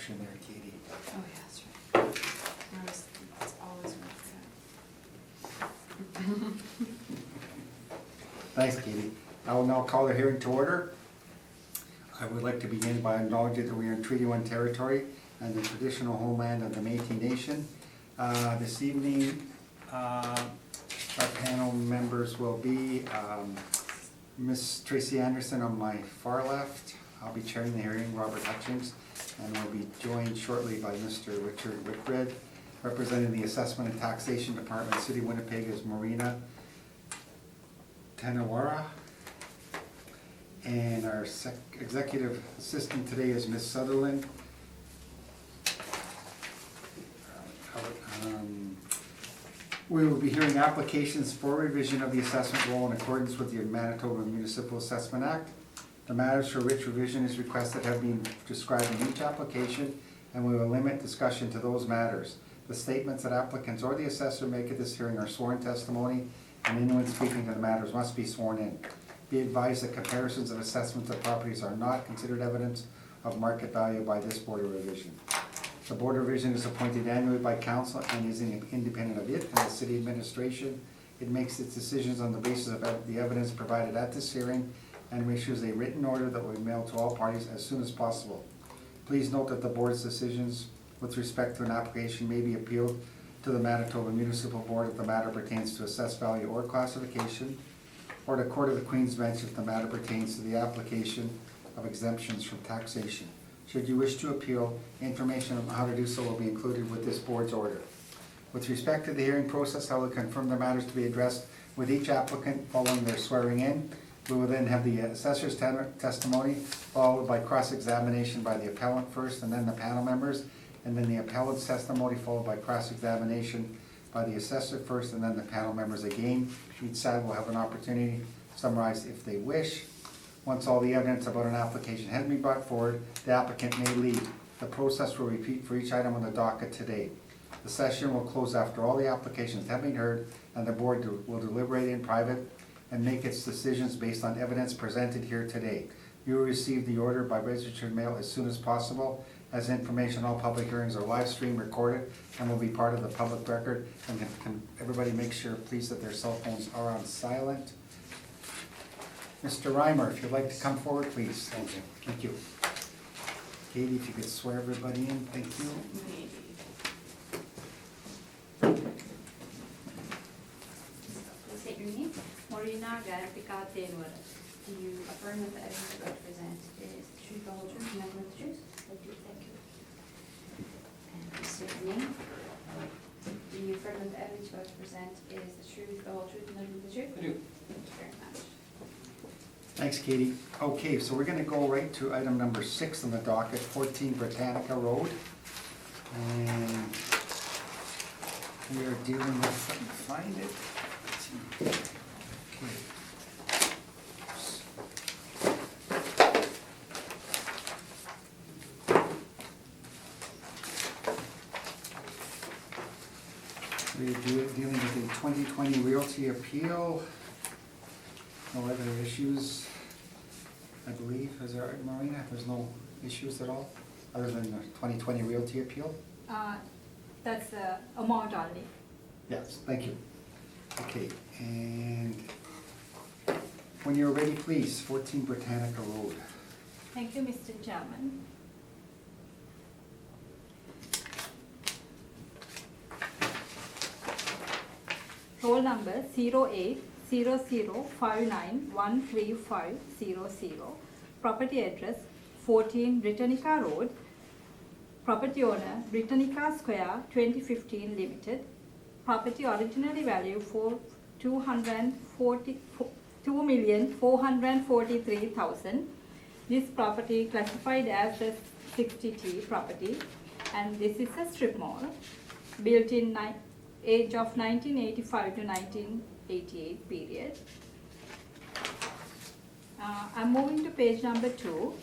construction there, Katie. Oh, yeah, that's right. It's always worth it. Thanks, Katie. I will now call the hearing to order. I would like to begin by acknowledging that we are in Treaty 1 territory and the traditional homeland of the Métis Nation. This evening, our panel members will be Ms. Tracy Anderson on my far left. I'll be chairing the hearing, Robert Hutchings, and we'll be joined shortly by Mr. Richard Whitbread. Representing the Assessment and Taxation Department, City of Winnipeg, is Marina Tanawara. And our executive assistant today is Ms. Sutherland. We will be hearing applications for revision of the assessment roll in accordance with the Manitoba Municipal Assessment Act. The matters for which revision is requested have been described in each application, and we will limit discussion to those matters. The statements that applicants or the assessor make at this hearing are sworn testimony, and anyone speaking to the matters must be sworn in. Be advised that comparisons of assessments of properties are not considered evidence of market value by this Board of Revision. The Board of Revision is appointed annually by Council and is independent of it and the City Administration. It makes its decisions on the basis of the evidence provided at this hearing and issues a written order that will be mailed to all parties as soon as possible. Please note that the Board's decisions with respect to an application may be appealed to the Manitoba Municipal Board if the matter pertains to assessed value or classification, or the Court of the Queen's Bench if the matter pertains to the application of exemptions from taxation. Should you wish to appeal, information on how to do so will be included with this Board's order. With respect to the hearing process, I will confirm the matters to be addressed with each applicant following their swearing in. We will then have the assessor's testimony, followed by cross-examination by the appellant first, and then the panel members, and then the appellant's testimony, followed by cross-examination by the assessor first, and then the panel members again. Each side will have an opportunity to summarize if they wish. Once all the evidence about an application has been brought forward, the applicant may leave. The process will repeat for each item on the docket today. The session will close after all the applications have been heard, and the Board will deliberate in private and make its decisions based on evidence presented here today. You will receive the order by registered mail as soon as possible. As information, all public hearings are live stream recorded and will be part of the public record. And can everybody make sure, please, that their cell phones are on silent. Mr. Reimer, if you'd like to come forward, please. Thank you. Thank you. Katie, if you could swear everybody in, thank you. Please state your name. Marina Tanawara. Do you affirm that the evidence you represent is the truth, the whole truth, and nothing but the truth? I do, thank you. And please state your name. Do you affirm that the evidence you represent is the truth, the whole truth, and nothing but the truth? I do. Thank you very much. Thanks, Katie. Okay, so we're gonna go right to item number 6 on the docket, 14 Britannica Road. And we are dealing with, let me find it. Let's see. Okay. We're dealing with a 2020 realty appeal. No other issues, I believe. Is there, Marina? There's no issues at all, other than the 2020 realty appeal? That's the amount only. Yes, thank you. Okay, and when you're ready, please, 14 Britannica Road. Thank you, Mr. Chairman. Roll number 080059133500. Property address 14 Britannica Road. Property owner Britannica Square 2015 Limited. Property originally valued for $2,443,000. This property classified as a 60T property, and this is a strip mall built in age of 1985 to 1988 period. I'm moving to page number 2.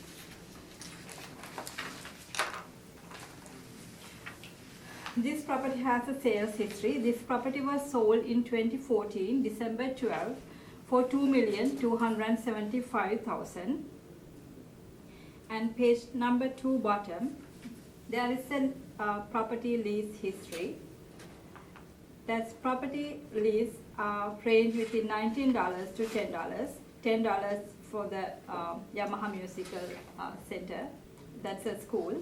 This property has a sales history. This property was sold in 2014, December 12, for $2,275,000. And page number 2 bottom, there is a property lease history. That's property lease range within $19 to $10. $10 for the Yamaha Musical Center. That's a school.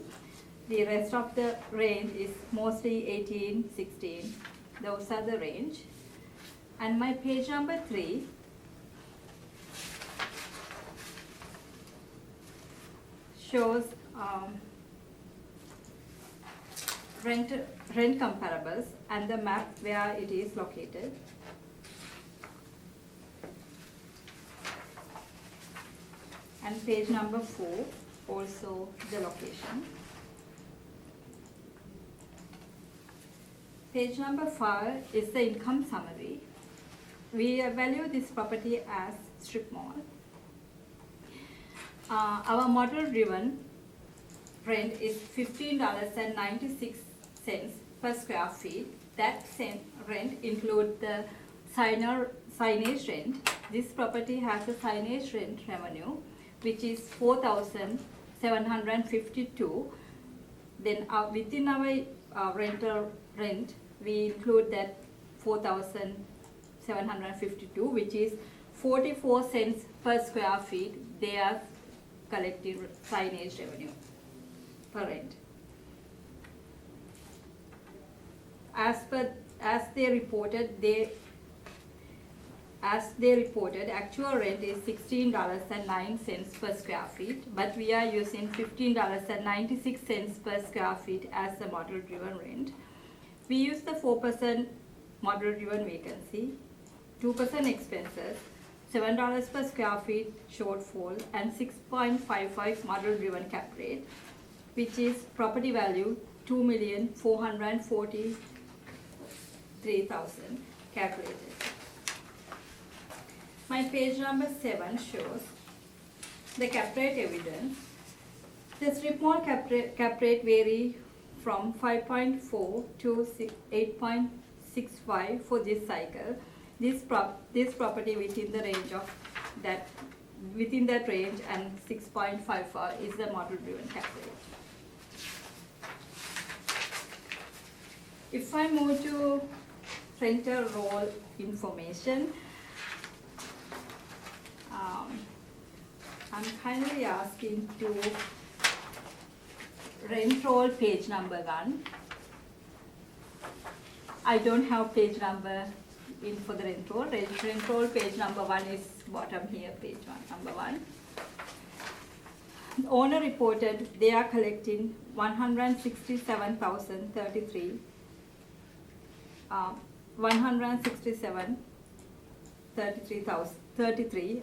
The rest of the range is mostly 18, 16. Those are the range. And my page number 3 shows rent comparables and the map where it is located. And page number 4 also the location. Page number 5 is the income summary. We value this property as strip mall. Our model driven rent is $15.96 per square feet. That rent includes the signage rent. This property has a signage rent revenue which is $4,752. Then within our rental rent, we include that $4,752, which is 44 cents per square feet. They are collecting signage revenue per rent. As they reported, actual rent is $16.09 per square feet, but we are using $15.96 per square feet as the model-driven rent. We use the 4% model-driven vacancy, 2% expenses, $7 per square feet shortfall, and 6.55 model-driven cap rate, which is property value $2,443,000 calculated. My page number 7 shows the cap rate evidence. The strip mall cap rate vary from 5.4 to 8.65 for this cycle. This property within the range of that, within that range, and 6.54 is the model-driven cap rate. If I move to renter roll information, I'm kindly asking to rent roll page number 1. I don't have page number in for the rent roll. Rent roll page number 1 is bottom here, page 1, number 1. The owner reported they are collecting $167,033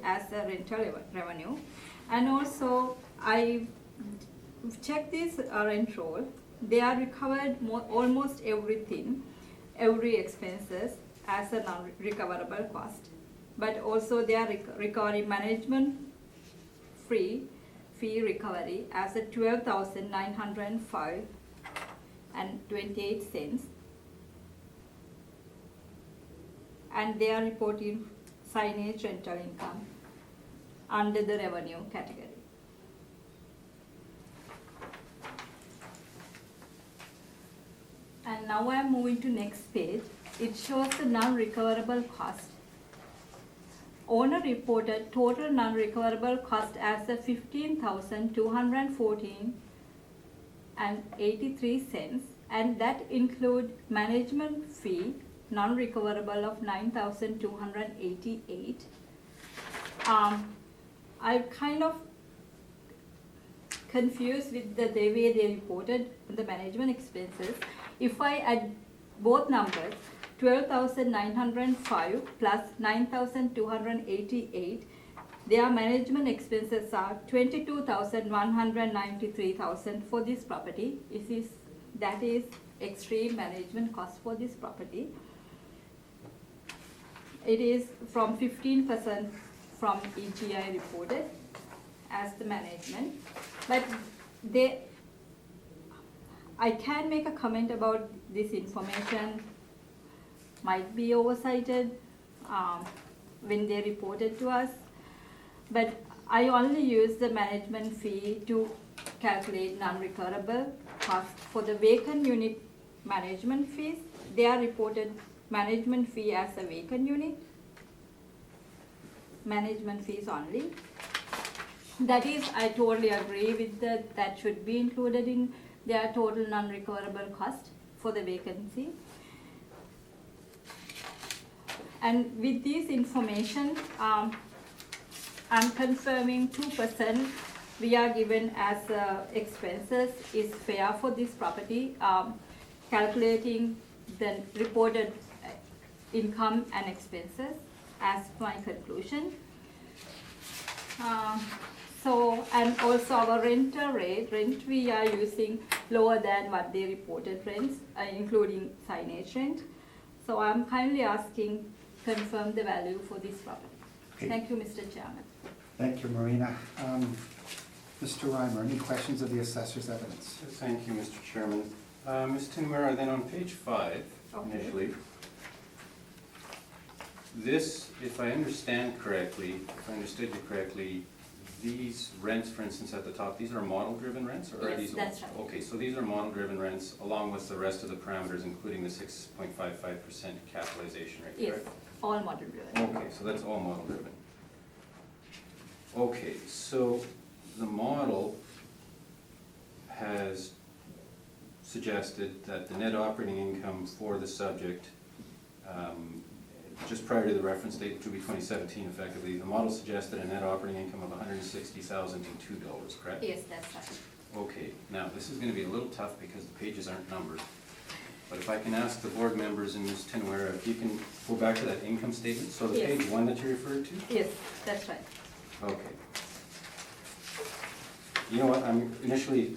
as the rental revenue. And also I checked this rent roll. They are recovered almost everything, every expenses as a non-recoverable cost. But also they are recovering management fee recovery as a $12,905.28. And they are reporting signage rental income under the revenue category. And now I am moving to next page. It shows the non-recoverable cost. Owner reported total non-recoverable cost as a $15,214.83, and that include management fee non-recoverable of $9,288. I'm kind of confused with the way they reported the management expenses. If I add both numbers, 12,905 plus 9,288, their management expenses are 22,193,000 for this property. That is extreme management cost for this property. It is from 15% from EGI reported as the management, but I can make a comment about this information might be oversighted when they reported to us, but I only use the management fee to calculate non-recoverable cost for the vacant unit management fees. They are reported management fee as a vacant unit, management fees only. That is, I totally agree with that should be included in their total non-recoverable cost for the vacancy. And with this information, I'm confirming 2% we are given as expenses is fair for this property, calculating the reported income and expenses as my conclusion. And also our rent we are using lower than what they reported rents, including signage rent. So I'm kindly asking confirm the value for this property. Okay. Thank you, Mr. Chairman. Thank you, Marina. Mr. Reimer, any questions of the assessor's evidence? Thank you, Mr. Chairman. Ms. Tinwara, then on page 5, Okay. initially, this, if I understand correctly, if I understood you correctly, these rents, for instance, at the top, these are model-driven rents, or are Yes, these? that's right. Okay, so these are model-driven rents, along with the rest of the parameters, including the 6.55% capitalization rate, Yes, correct? all model driven. Okay, so that's all model-driven. Okay, so the model has suggested that the net operating income for the subject, just prior to the reference date, which would be 2017 effectively, the model suggested a net operating income of $160,002, correct? Yes, that's right. Okay, now this is going to be a little tough because the pages aren't numbered. But if I can ask the board members and Ms. Tinwara, if you can go back to that income statement, so the Yes. page 1 that you referred to? Yes, that's right. Okay. You know what, initially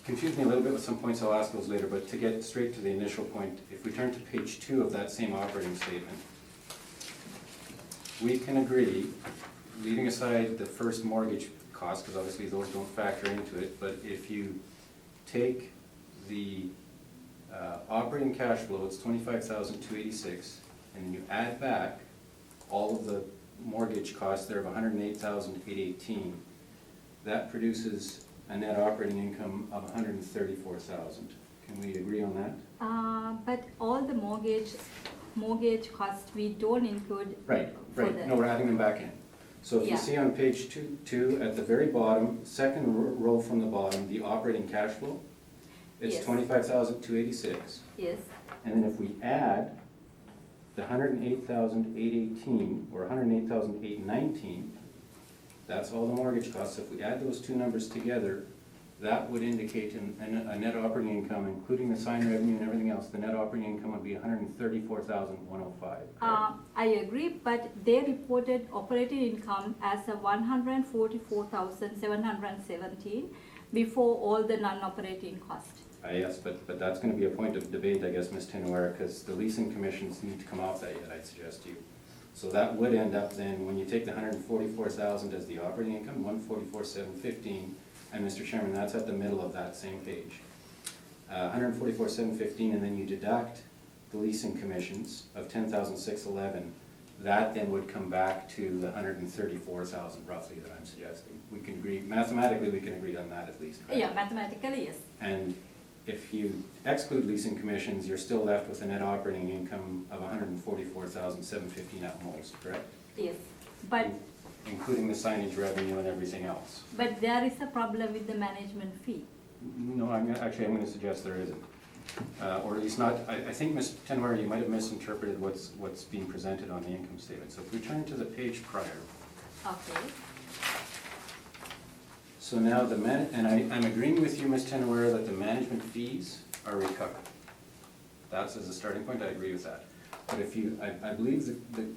confused me a little bit with some points, I'll ask those later, but to get straight to the initial point, if we turn to page 2 of that same operating statement, we can agree, leaving aside the first mortgage costs, because obviously those don't factor into it, but if you take the operating cash flow, it's $25,286, and then you add back all of the mortgage costs there of $108,818, that produces a net operating income of $134,000. Can we agree on that? But all the mortgage costs we don't include. Right, for right. the- No, we're adding them back in. So if you Yeah. see on page 2, at the very bottom, second row from the bottom, the operating cash flow, it's Yes. $25,286. Yes, And then if we add the $108,818 or $108,819, that's all the mortgage costs. If we add those two numbers together, that would indicate a net operating income, including the sign revenue and everything else, the net operating income would be $134,105. I agree, but they reported operating income as a 144,717 before all the non-operating costs. Yes, but that's gonna be a point of debate, I guess, Ms. Tinwara, because the leasing commissions need to come off that yet, I'd suggest to you. So that would end up then, when you take the 144,000 as the operating income, 144,715, and Mr. Chairman, that's at the middle of that same page. 144,715, and then you deduct the leasing commissions of 10,611, that then would come back to the 134,000 roughly that I'm suggesting. We can agree, mathematically, we can agree on that at least, correct? Yeah, mathematically, yes. And if you exclude leasing commissions, you're still left with a net operating income of 144,715 at most, correct? Yes, but Including the signage revenue and everything else. there is a problem with the management fee. No, I'm gonna suggest there isn't. Or at least not, I think, Ms. Tinwara, you might have misinterpreted what's being presented on the income statement. So if we turn to the page prior. Okay. So now I'm agreeing with you, Ms. Tinwara, that the management fees are recovered. That's as a starting point, I agree with that. But I believe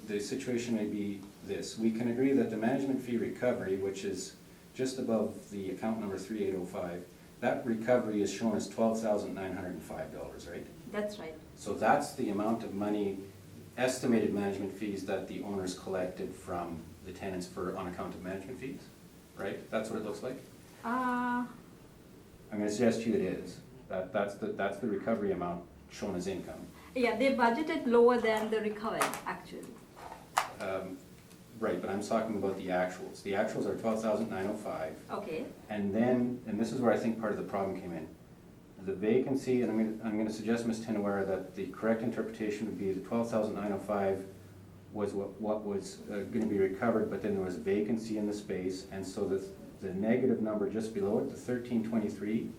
the situation may be this. We can agree that the management fee recovery, which is just above the account number 3805, that recovery is shown as $12,905, right? That's right. So that's the amount of money, estimated management fees that the owners collected from the tenants on account of management fees, right? That's what it looks like? I'm gonna suggest to you it is. That's the recovery amount shown as income. Yeah, they budgeted lower than the recovery, actually. Right, but I'm talking about the actuals. The actuals are 12,905. Okay, And then, and this is where I think part of the problem came in. The vacancy, and I'm gonna suggest, Ms. Tinawara, that the correct interpretation would be the 12,905 was what was gonna be recovered, but then there was vacancy in the space, and so the negative number just below it, the 1323,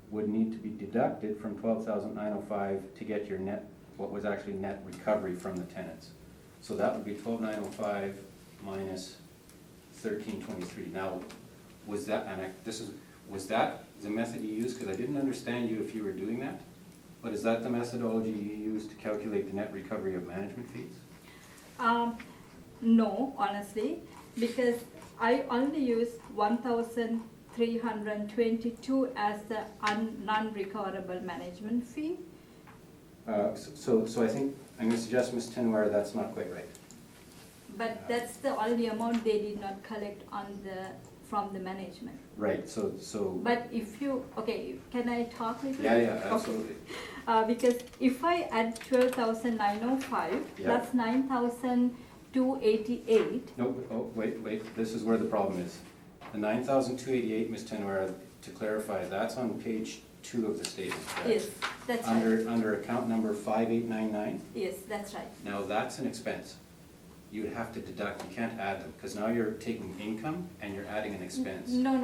would need to be deducted from 12,905 to get your net, what was actually net recovery from the tenants. So that would be 12,905 minus 1323. Now, was that, was that the method you used? Because I didn't understand you if you were doing that. But is that the methodology you used to calculate the net recovery of management fees? no, honestly, because I only use 1,322 as the non-recoverable management fee. So I think, I'm gonna suggest, Ms. Tinware, that's not quite right. But that's the only amount they did not collect from the management. Right, so. But if you, okay, can I talk with you? Yeah, absolutely. Because if I add 12,905 Yeah. plus 9,288, No, oh, wait, this is where the problem is. The 9,288, Ms. Tinware, to clarify, that's on page 2 of the statement, correct? yes, that's right. Under account number 5899. Yes, that's right. Now, that's an expense. You would have to deduct, you can't add them, because now you're taking income and you're adding an expense. No.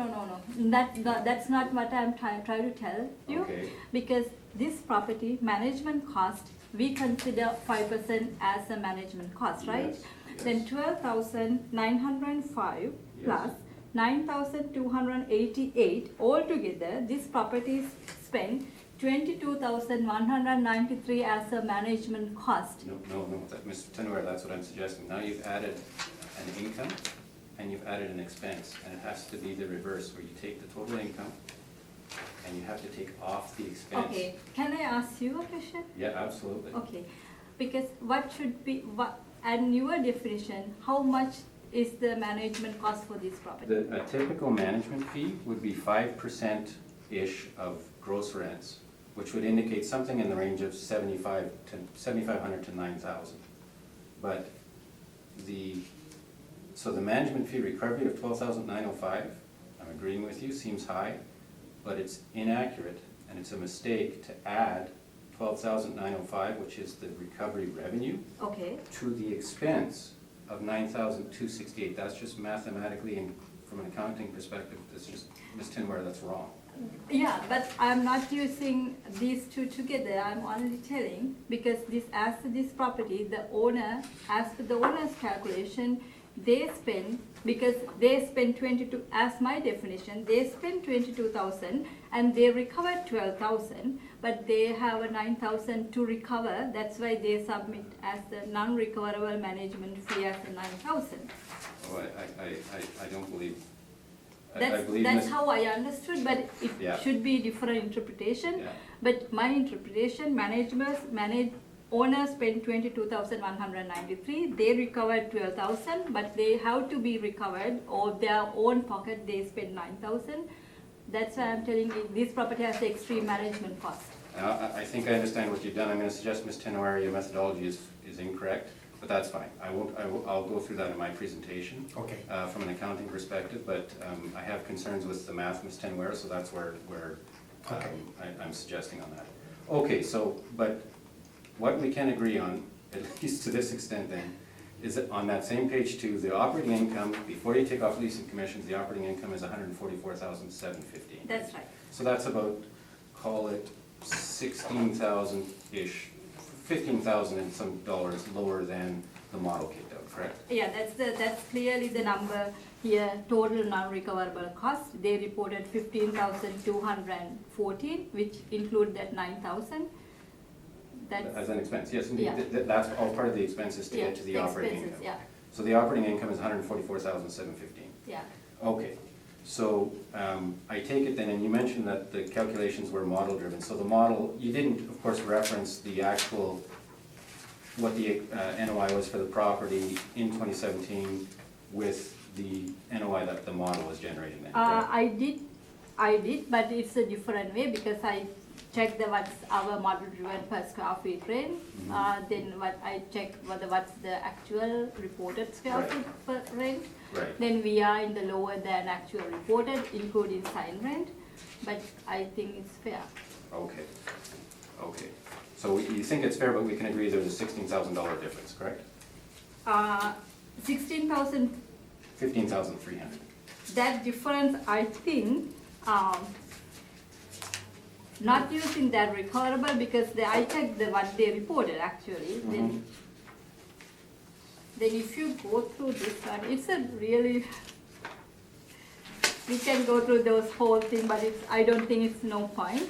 That's not what I'm trying to tell you. Okay. Because this property management cost, we consider 5% as a management cost, right? Yes, Then yes. 12,905 Yes. plus 9,288 altogether, this property spent 22,193 as a management cost. No, Mr. Tinware, that's what I'm suggesting. Now you've added an income and you've added an expense, and it has to be the reverse, where you take the total income and you have to take off the expense. Okay, can I ask you a question? Yeah, absolutely. Okay, because and your definition, how much is the management cost for this property? A typical management fee would be 5%-ish of gross rents, which would indicate something in the range of 7,500 to 9,000. But so the management fee recovery of 12,905, I'm agreeing with you, seems high, but it's inaccurate and it's a mistake to add 12,905, which is the recovery revenue, Okay, to the expense of 9,268. That's just mathematically and from an accounting perspective, that's just, Ms. Tinware, that's wrong. yeah, but I'm not using these two together, I'm only telling, because as for this property, as per the owner's calculation, they spend 22, as my definition, they spend 22,000 and they recovered 12,000, but they have a 9,000 to recover, that's why they submit as the non-recoverable management fee as the 9,000. Oh, I don't believe, I believe That's Ms. how I understood, but Yeah. it should be different interpretation. Yeah. But my interpretation, owners spent 22,193, they recovered 12,000, but they have to be recovered, or their own pocket, they spent 9,000. That's why I'm telling you, this property has extreme management cost. I think I understand what you've done. I'm going to suggest, Ms. Tinware, your methodology is incorrect, but that's fine. I'll go through that in my presentation. Okay. From an accounting perspective, but I have concerns with the math, Ms. Tinware, so that's where Okay. I'm suggesting on that. Okay, so, but what we can agree on, at least to this extent then, is that on that same page 2, the operating income, before you take off leasing commissions, the operating income is 144,715. That's right. So that's about, call it 16,000-ish, 15,000 and some dollars lower than the model kicked out, correct? Yeah, that's clearly the number here, total non-recoverable cost. They reported 15,214, which include that 9,000. As an expense, yes, indeed. Yeah. That's all part of the expenses to Yeah, get to the operating expenses, income. yeah. So the operating income is 144,715. Yeah. Okay, so I take it then, and you mentioned that the calculations were model driven. So the model, you didn't, of course, reference the actual, what the NOI was for the property in 2017 with the NOI that the model was generating then, correct? I did, but it's a different way because I check the what's our model driven per square feet rent. Then what I check what's the actual reported square Right. feet per rent. Right. Then we are in the lower than actual reported, including sign rent. But I think it's fair. Okay, okay. So you think it's fair, but we can agree there's a $16,000 difference, correct? 16,000. 15,300. That difference, I think, not using that recoverable because I checked what they reported actually. Then if you go through this one, it's a really, we can go through those whole thing, but I don't think it's no point.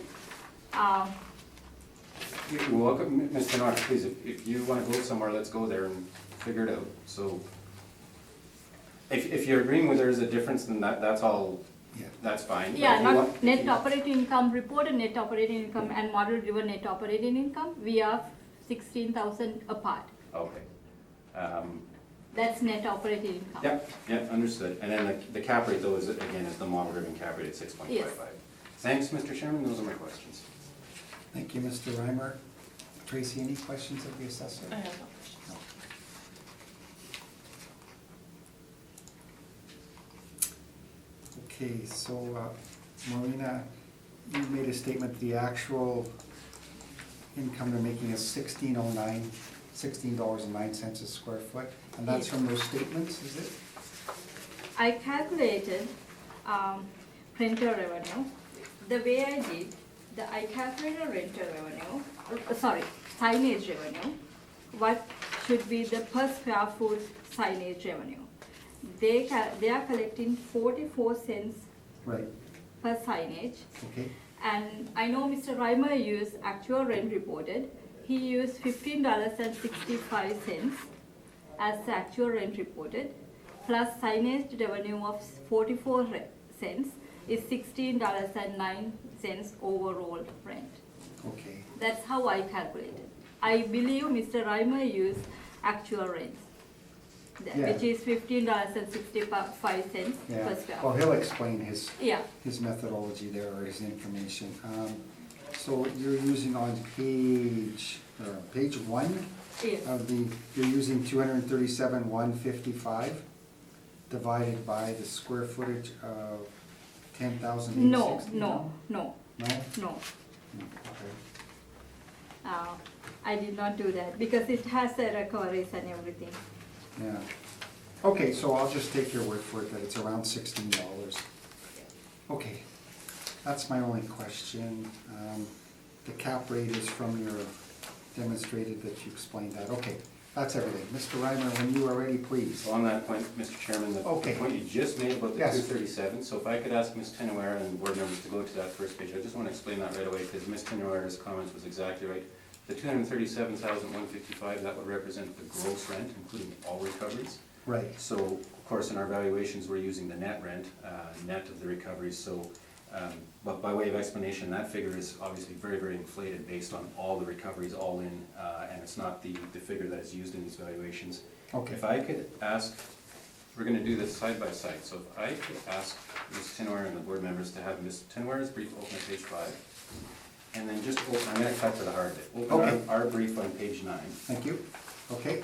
You're welcome, Ms. Tenor, please, if you want to go somewhere, let's go there and figure it out. So if you're agreeing with there's a difference, then that's all, Yeah. that's fine. But Yeah, if you not want- net operating income, reported net operating income and model driven net operating income, we are 16,000 apart. Okay. That's net operating income. Yep, understood. And then the cap rate though is, again, is the model-driven cap rate at 6.55. Thanks, Mr. Chairman, those are my questions. Thank you, Mr. Reimer. Tracy, any questions of the assessor? I have no questions. No. Okay, so Marina, you made a statement, the actual income they're making is $16.09 a square foot, and that's Yes. from those statements, is it? I calculated rental revenue. The way I did, I calculated rental revenue, signage revenue. What should be the per square foot signage revenue? They are collecting 44 cents Right, per signage. okay, And I know Mr. Reimer used actual rent reported. He used $15.65 as the actual rent reported, plus signage revenue of 44 cents is $16.09 overall rent. okay. That's how I calculated. I believe Mr. Reimer used actual rents, Yeah. which is $15.65 Yeah, per square. well, he'll explain his Yeah, methodology there, or his information. So you're using on page one yes. of you're using 237,155 divided by the square footage of 10,860? No. No? No. Okay. I did not do that because it has the recoveries and everything. Yeah. Okay, so I'll just take your word for it that it's around $16. Okay, that's my only question. The cap rate is from your demonstrated that you explained that. Okay, that's everything. Mr. Reimer, when you are ready, please. So on that point, Mr. Chairman, the Okay. point you just made about the Yes. 237, so if I could ask Ms. Tenuera and board members to go to that first page, I just want to explain that right away, because Ms. Tenuera's comments was exactly right. The 237,155, that would represent the gross rent, including all recoveries. Right. So, of course, in our valuations, we're using the net rent, net of the recoveries, so, but by way of explanation, that figure is obviously very, very inflated based on all the recoveries all in, and it's not the figure that is used in these valuations. Okay. If I could ask, we're gonna do this side by side, so if I could ask Ms. Tenuera and the board members to have Ms. Tenuera's brief open at page 5, and then just open, I'm gonna cut to the hard bit. Okay. Open our brief on page 9. Thank you. Okay.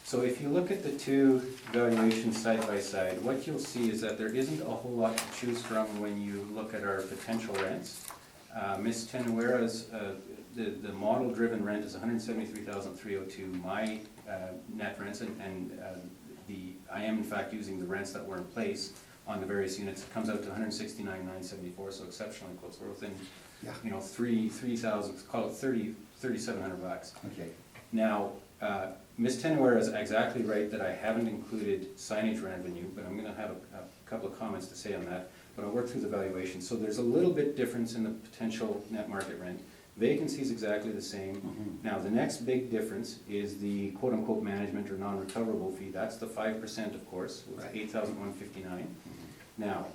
So if you look at the two valuations side by side, what you'll see is that there isn't a whole lot to choose from when you look at our potential rents. Ms. Tenuera's, the model-driven rent is $173,302. My net rents, and I am in fact using the rents that were in place on the various units. It comes out to $169,974, so exceptionally close. We're within, Yeah. 3,000, call it $3,700. Okay. Now, Ms. Tenuera is exactly right that I haven't included signage revenue, but I'm gonna have a couple of comments to say on that, but I'll work through the valuation. So there's a little bit difference in the potential net market rent. Vacancy is exactly the same. Mhm. Now, the next big difference is the quote-unquote management or non-recoverable fee. That's the 5%, of course, with Right. $8,159. Now,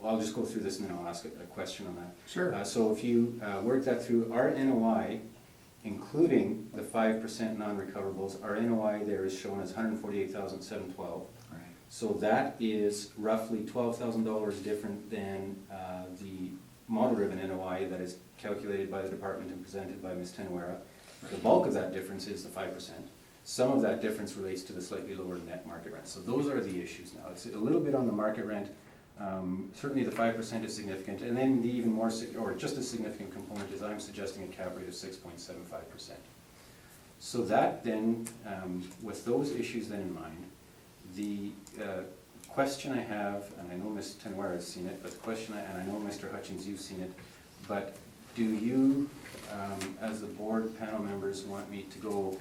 I'll just go through this and then I'll ask a question on that. Sure. So if you work that through, our NOI, including the 5% non-recoverables, our NOI there is shown as $148,712. Right. So that is roughly $12,000 different than the model ribbon NOI that is calculated by the department and presented by Ms. Tenuera. The bulk of that difference is the 5%. Some of that difference relates to the slightly lower net market rent. So those are the issues now. It's a little bit on the market rent. Certainly the 5% is significant, and then the even more, or just as significant component is I'm suggesting a cap rate of 6.75%. So that then, with those issues then in mind, the question I have, and I know Ms. Tenuera has seen it, but the question, and I know Mr. Hutchins, you've seen it, but do you, as the board panel members, want me to go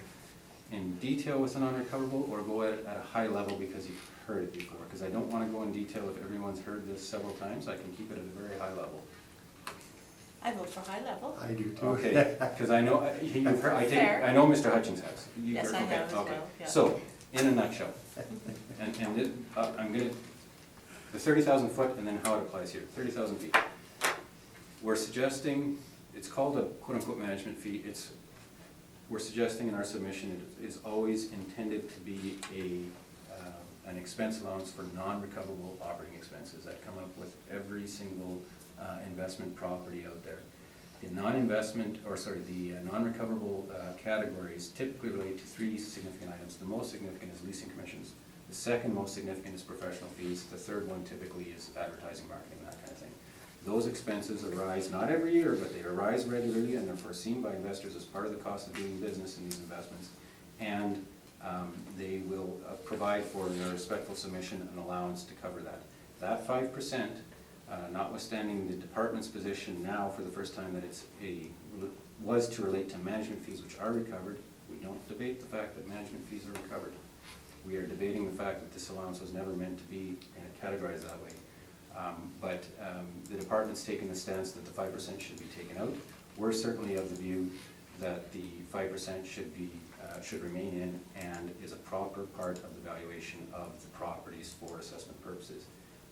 in detail with the non-recoverable, or go at a high level because you've heard it before? Because I don't want to go in detail if everyone's heard this several times. I can keep it at a very high level. I vote for high level. I do too. Okay, because I know, you've heard, Fair. I know Mr. Hutchins has. You've Yes, heard- I okay, have as okay. well, yeah. So, in a nutshell, and it, I'm gonna, the 30,000 foot and then how it applies here, 30,000 feet. We're suggesting, it's called a quote-unquote management fee. We're suggesting in our submission, it is always intended to be an expense allowance for non-recoverable operating expenses that come up with every single investment property out there. The non-investment, or sorry, the non-recoverable categories typically relate to three significant items. The most significant is leasing commissions. The second most significant is professional fees. The third one typically is advertising, marketing, that kind of thing. Those expenses arise not every year, but they arise regularly, and they're foreseen by investors as part of the cost of doing business in these investments. And they will provide for their respectful submission an allowance to cover that. That 5%, notwithstanding the department's position now for the first time that was to relate to management fees which are recovered. We don't debate the fact that management fees are recovered. We are debating the fact that this allowance was never meant to be categorized that way. But the department's taken the stance that the 5% should be taken out. We're certainly of the view that the 5% should remain in and is a proper part of the valuation of the properties for assessment purposes.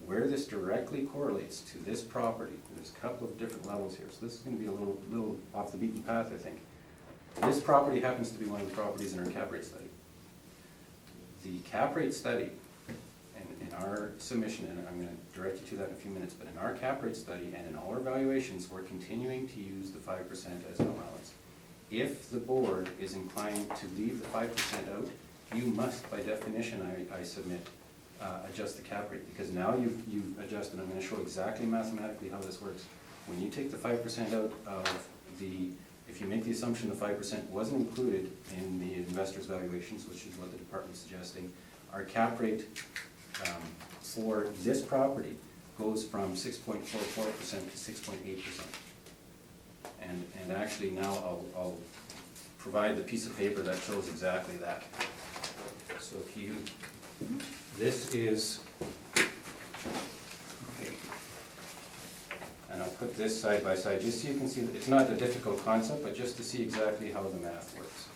Where this directly correlates to this property, there's a couple of different levels here, so this is going to be a little off the beaten path, I think. This property happens to be one of the properties in our cap rate study. The cap rate study, and in our submission, and I'm going to direct you to that in a few minutes, but in our cap rate study and in all our valuations, we're continuing to use the 5% as an allowance. If the board is inclined to leave the 5% out, you must, by definition, I submit, adjust the cap rate, because now you've adjusted. I'm going to show exactly mathematically how this works. When you take the 5% out of if you make the assumption the 5% wasn't included in the investor's valuations, which is what the department's suggesting, our cap rate for this property goes from 6.44% to 6.8%. And actually now I'll provide the piece of paper that shows exactly that. So if you, this is, okay, and I'll put this side by side just so you can see that it's not a difficult concept, but just to see exactly how the math works.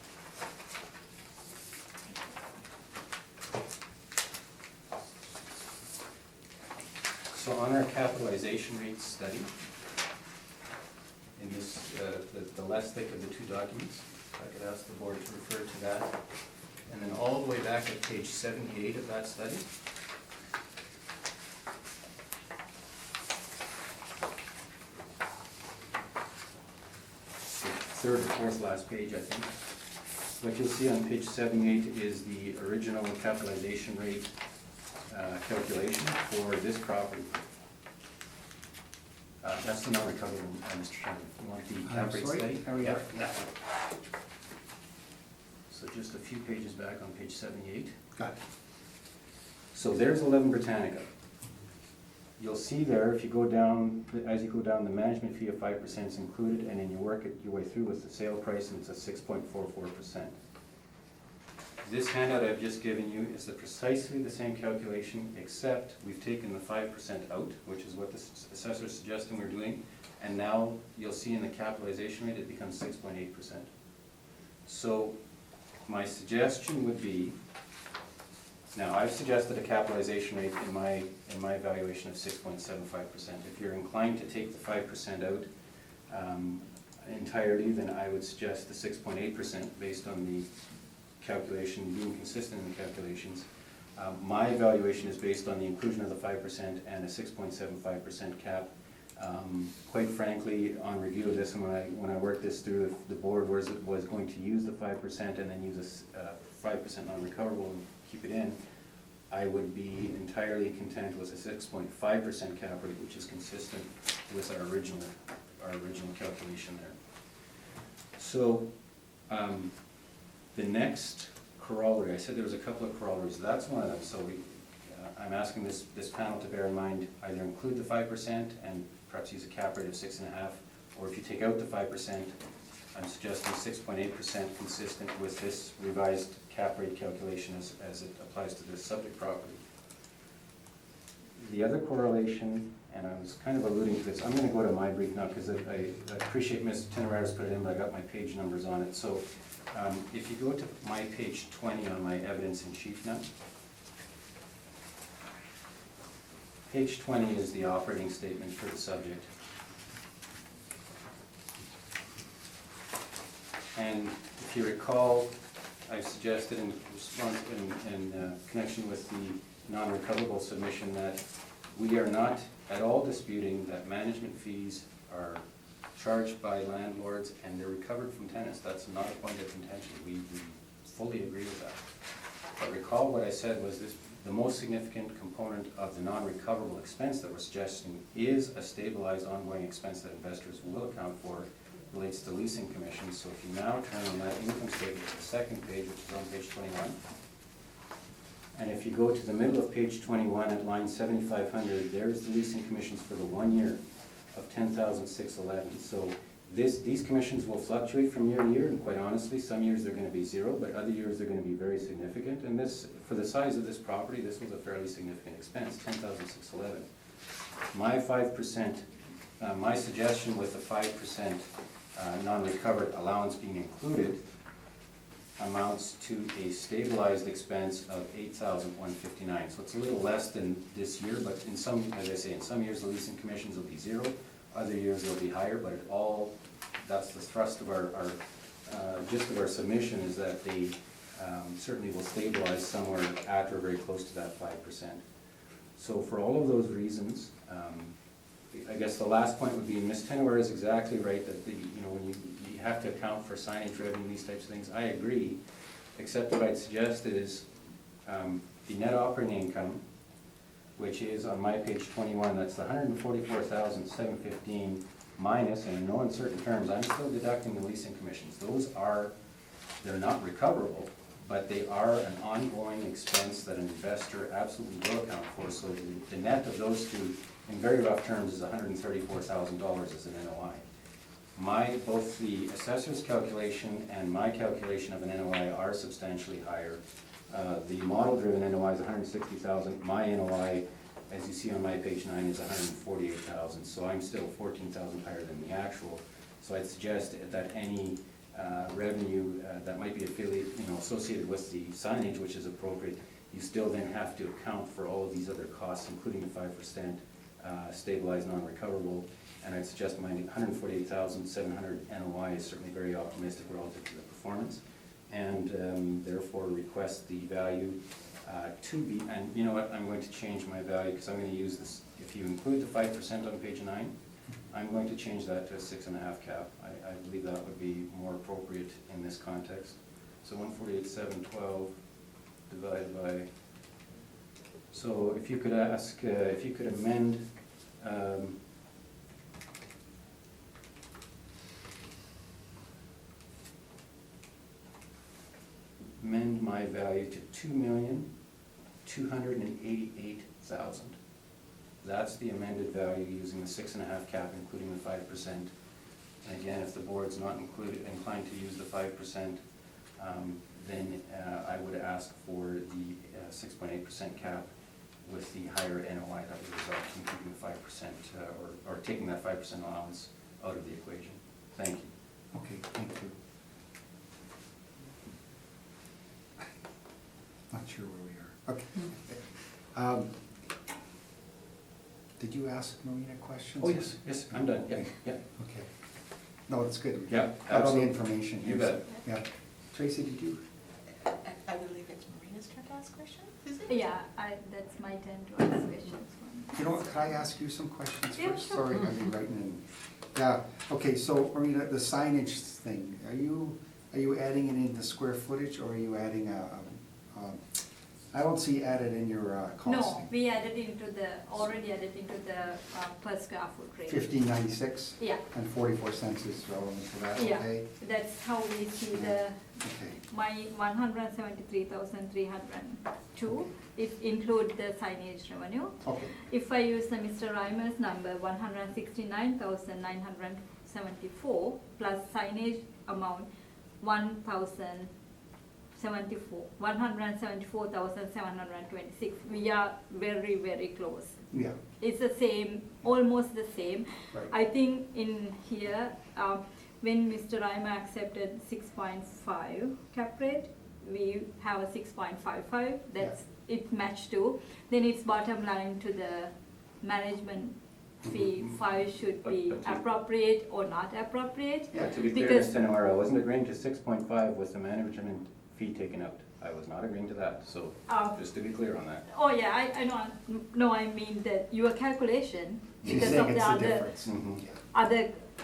So on our capitalization rate study, in this, the less thick of the two documents, if I could ask the board to refer to that. And then all the way back at page 78 of that study. Third or fourth last page, I think. What you'll see on page 78 is the original capitalization rate calculation for this property. That's the non-recoverable, Mr. Chairman. You want the cap rate Sorry, study? there we go. Yeah. So just a few pages back on page 78. Got it. So there's 11 Britannica. You'll see there, if you go down, as you go down, the management fee of 5% is included, and then you work it your way through with the sale price, and it's a 6.44%. This handout I've just given you is precisely the same calculation, except we've taken the 5% out, which is what the assessor is suggesting we're doing, and now you'll see in the capitalization rate it becomes 6.8%. So my suggestion would be, now I've suggested a capitalization rate in my evaluation of 6.75%. If you're inclined to take the 5% out entirely, then I would suggest the 6.8% based on the calculation, being consistent in the calculations. My evaluation is based on the inclusion of the 5% and a 6.75% cap. Quite frankly, on review of this, and when I worked this through, if the board was going to use the 5% and then use a 5% non-recoverable and keep it in, I would be entirely content with a 6.5% cap rate, which is consistent with our original calculation there. So, the next corollary, I said there was a couple of corollaries, that's one of them. So I'm asking this panel to bear in mind, either include the 5% and perhaps use a cap rate of 6.5, or if you take out the 5%, I'm suggesting 6.8% consistent with this revised cap rate calculation as it applies to this subject property. The other correlation, and I was kind of alluding to this, I'm going to go to my brief now because I appreciate Ms. Teneraris put it in, but I got my page numbers on it. So if you go to my page 20 on my evidence in chief now, page 20 is the operating statement for the subject. And if you recall, I suggested in response in connection with the non-recoverable submission that we are not at all disputing that management fees are charged by landlords and they're recovered from tenants. That's not a point of contention. We fully agree with that. But recall what I said was this: the most significant component of the non-recoverable expense that we're suggesting is a stabilized ongoing expense that investors will account for, relates to leasing commissions. So if you now turn on that income statement to the second page, which is on page 21, and if you go to the middle of page 21 at line 7,500, there's the leasing commissions for the 1 year of $10,611. So these commissions will fluctuate from year to year, and quite honestly, some years they're going to be zero, but other years they're going to be very significant. And this, for the size of this property, this was a fairly significant expense, $10,611. My 5%, my suggestion with the 5% non-recovered allowance being included amounts to a stabilized expense of $8,159. So it's a little less than this year, but in some, as I say, in some years the leasing commissions will be zero, other years they'll be higher, but it all, that's the thrust of our gist of our submission, is that they certainly will stabilize somewhere at or very close to that 5%. So for all of those reasons, I guess the last point would be, Ms. Tenware is exactly right that when you have to account for signage revenue, these types of things. I agree, except what I'd suggest is the net operating income, which is on my page 21, that's the $144,715 minus, and in no uncertain terms, I'm still deducting the leasing commissions. They're not recoverable, but they are an ongoing expense that an investor absolutely will account for. So the net of those two, in very rough terms, is $134,000 as an NOI. Both the assessor's calculation and my calculation of an NOI are substantially higher. The model-driven NOI is $160,000. My NOI, as you see on my page 9, is $148,000. So I'm still $14,000 higher than the actual. So I'd suggest that any revenue that might be associated with the signage, which is appropriate, you still then have to account for all of these other costs, including the 5% stabilized non-recoverable. And I'd suggest my $148,700 NOI is certainly very optimistic relative to the performance, and therefore request the value to be, and you know what, I'm going to change my value because I'm going to use this, if you include the 5% on page 9, I'm going to change that to a 6.5 cap. I believe that would be more appropriate in this context. So 148,712 divided by, so if you could ask, if you could amend my value to $2,288,000. That's the amended value using the 6.5 cap, including the 5%. And again, if the board's not inclined to use the 5%, then I would ask for the 6.8% cap with the higher NOI that would result from keeping the 5% or taking that 5% allowance out of the equation. Thank you. Okay, thank you. Not sure where we are. Okay. Did you ask Marina questions? Oh, yes, I'm done, yeah. Okay. No, it's good. Yeah, Got all the absolutely. information here. You bet. Yeah. Tracy, did you? I believe it's Marina's turn to ask questions, is it? Yeah, that's my turn to ask questions. You know what, could I ask you some questions Yeah, first? sure. Sorry, I've been writing in. Yeah, okay, so Marina, the signage thing, are you adding it in the square footage, or are you adding I don't see added in your costing? No, we already added into the per square foot rate. 1596? Yeah. And 44 cents is relevant to that, Yeah, okay? that's how we see Okay, my 173,302, it includes the signage revenue. okay, If I use the Mr. Reimer's number, 169,974 plus signage amount, 174,726, we are very, very close. yeah, It's the same, almost the same. right. I think in here, when Mr. Reimer accepted 6.5 cap rate, we have a 6.55, that's, it matched to. Then it's bottom line to the management fee, 5 should be But to- appropriate or not appropriate. Yeah, To be clear, Because- Ms. Tenowara, I wasn't agreeing to 6.5 with the management fee taken out. I was not agreeing to that, so just to be clear on that. Oh yeah, I know, no, I mean that your calculation, She's because saying of the it's the other, difference. Mhm. Yeah.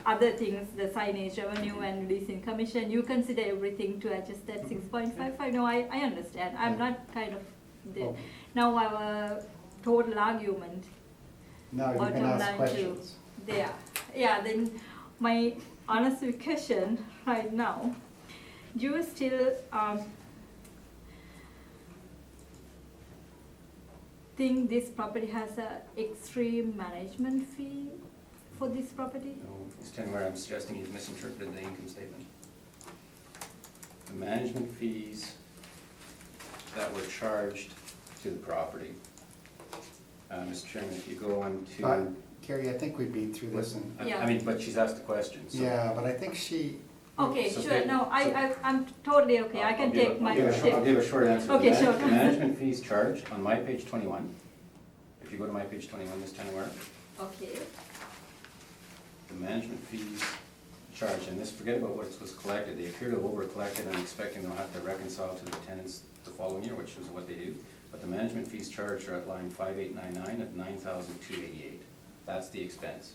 other things, the signage revenue and leasing commission, you consider everything to adjust that 6.55. No, I understand. I'm not kind of, Okay. now our total argument, Now you can bottom ask line to questions. there. Yeah, then my honest question right now, do you still think this property has a extreme management fee for this property? No, Ms. Tenowara, I'm suggesting you've misinterpreted the income statement. The management fees that were charged to the property. Mr. Chairman, if you go on to. Carrie, I think we've been through this and, Yeah. I mean, but she's asked the question, so. yeah, but I think she, Okay, So sure, take- no, I'm totally okay, I can take my I'll step. give a short answer. Okay, sure. The management fees charged on my page 21, if you go to my page 21, Ms. Tenowara, Okay, the management fees charged, and this, forget about what was collected, they appear to have over-collected, and I'm expecting they'll have to reconcile to the tenants the following year, which is what they do. But the management fees charged are at line 5899 at 9,288. That's the expense.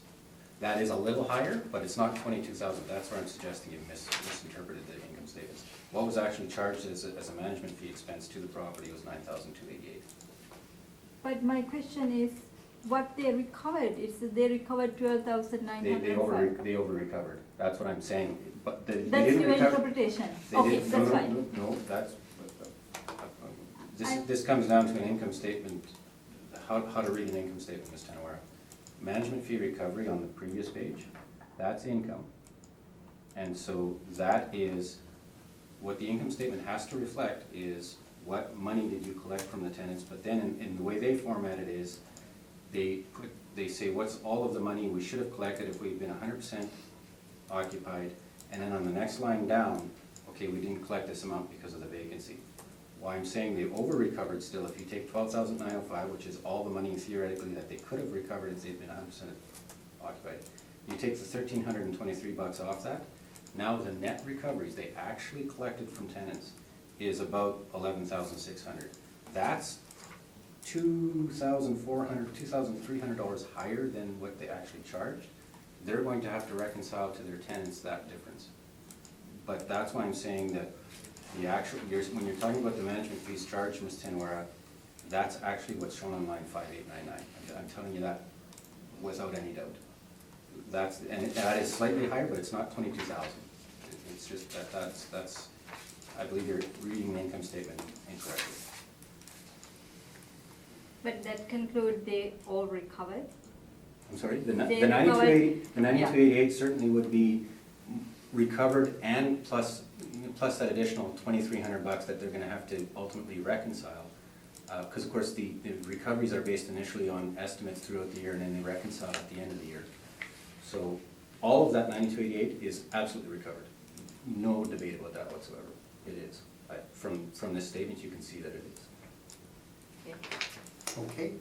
That is a little higher, but it's not 22,000. That's where I'm suggesting you misinterpreted the income statements. What was actually charged as a management fee expense to the property was 9,288. but my question is, what they recovered, they recovered 12,905. They over-recovered. That's what I'm saying. But they That's didn't your recover. interpretation, They okay, didn't- that's no, fine. No, that's, this comes down to an income statement, how to read an income statement, Ms. Tenowara. Management fee recovery on the previous page, that's income. And so that is, what the income statement has to reflect is what money did you collect from the tenants, but then in the way they format it is, they say what's all of the money we should have collected if we'd been 100% occupied, and then on the next line down, okay, we didn't collect this amount because of the vacancy. Why I'm saying they over-recovered still, if you take 12,905, which is all the money theoretically that they could have recovered if they'd been 100% occupied, you take the $1,323 off that, now the net recoveries they actually collected from tenants is about 11,600. That's $2,400, $2,300 higher than what they actually charged. They're going to have to reconcile to their tenants that difference. But that's why I'm saying that the actual, when you're talking about the management fees charged, Ms. Tenowara, that's actually what's shown on line 5899. I'm telling you that without any doubt. And that is slightly higher, but it's not 22,000. It's just that's, I believe you're reading the income statement incorrectly. But that conclude they all recovered? I'm sorry, the They 9288 certainly would be recovered and plus that additional $2,300 that they're gonna have to ultimately reconcile. Because of course the recoveries are based initially on estimates throughout the year and then they reconcile at the end of the year. So all of that 9288 is absolutely recovered. No debate about that whatsoever. It is. From this statement you can see that it is. Okay. okay?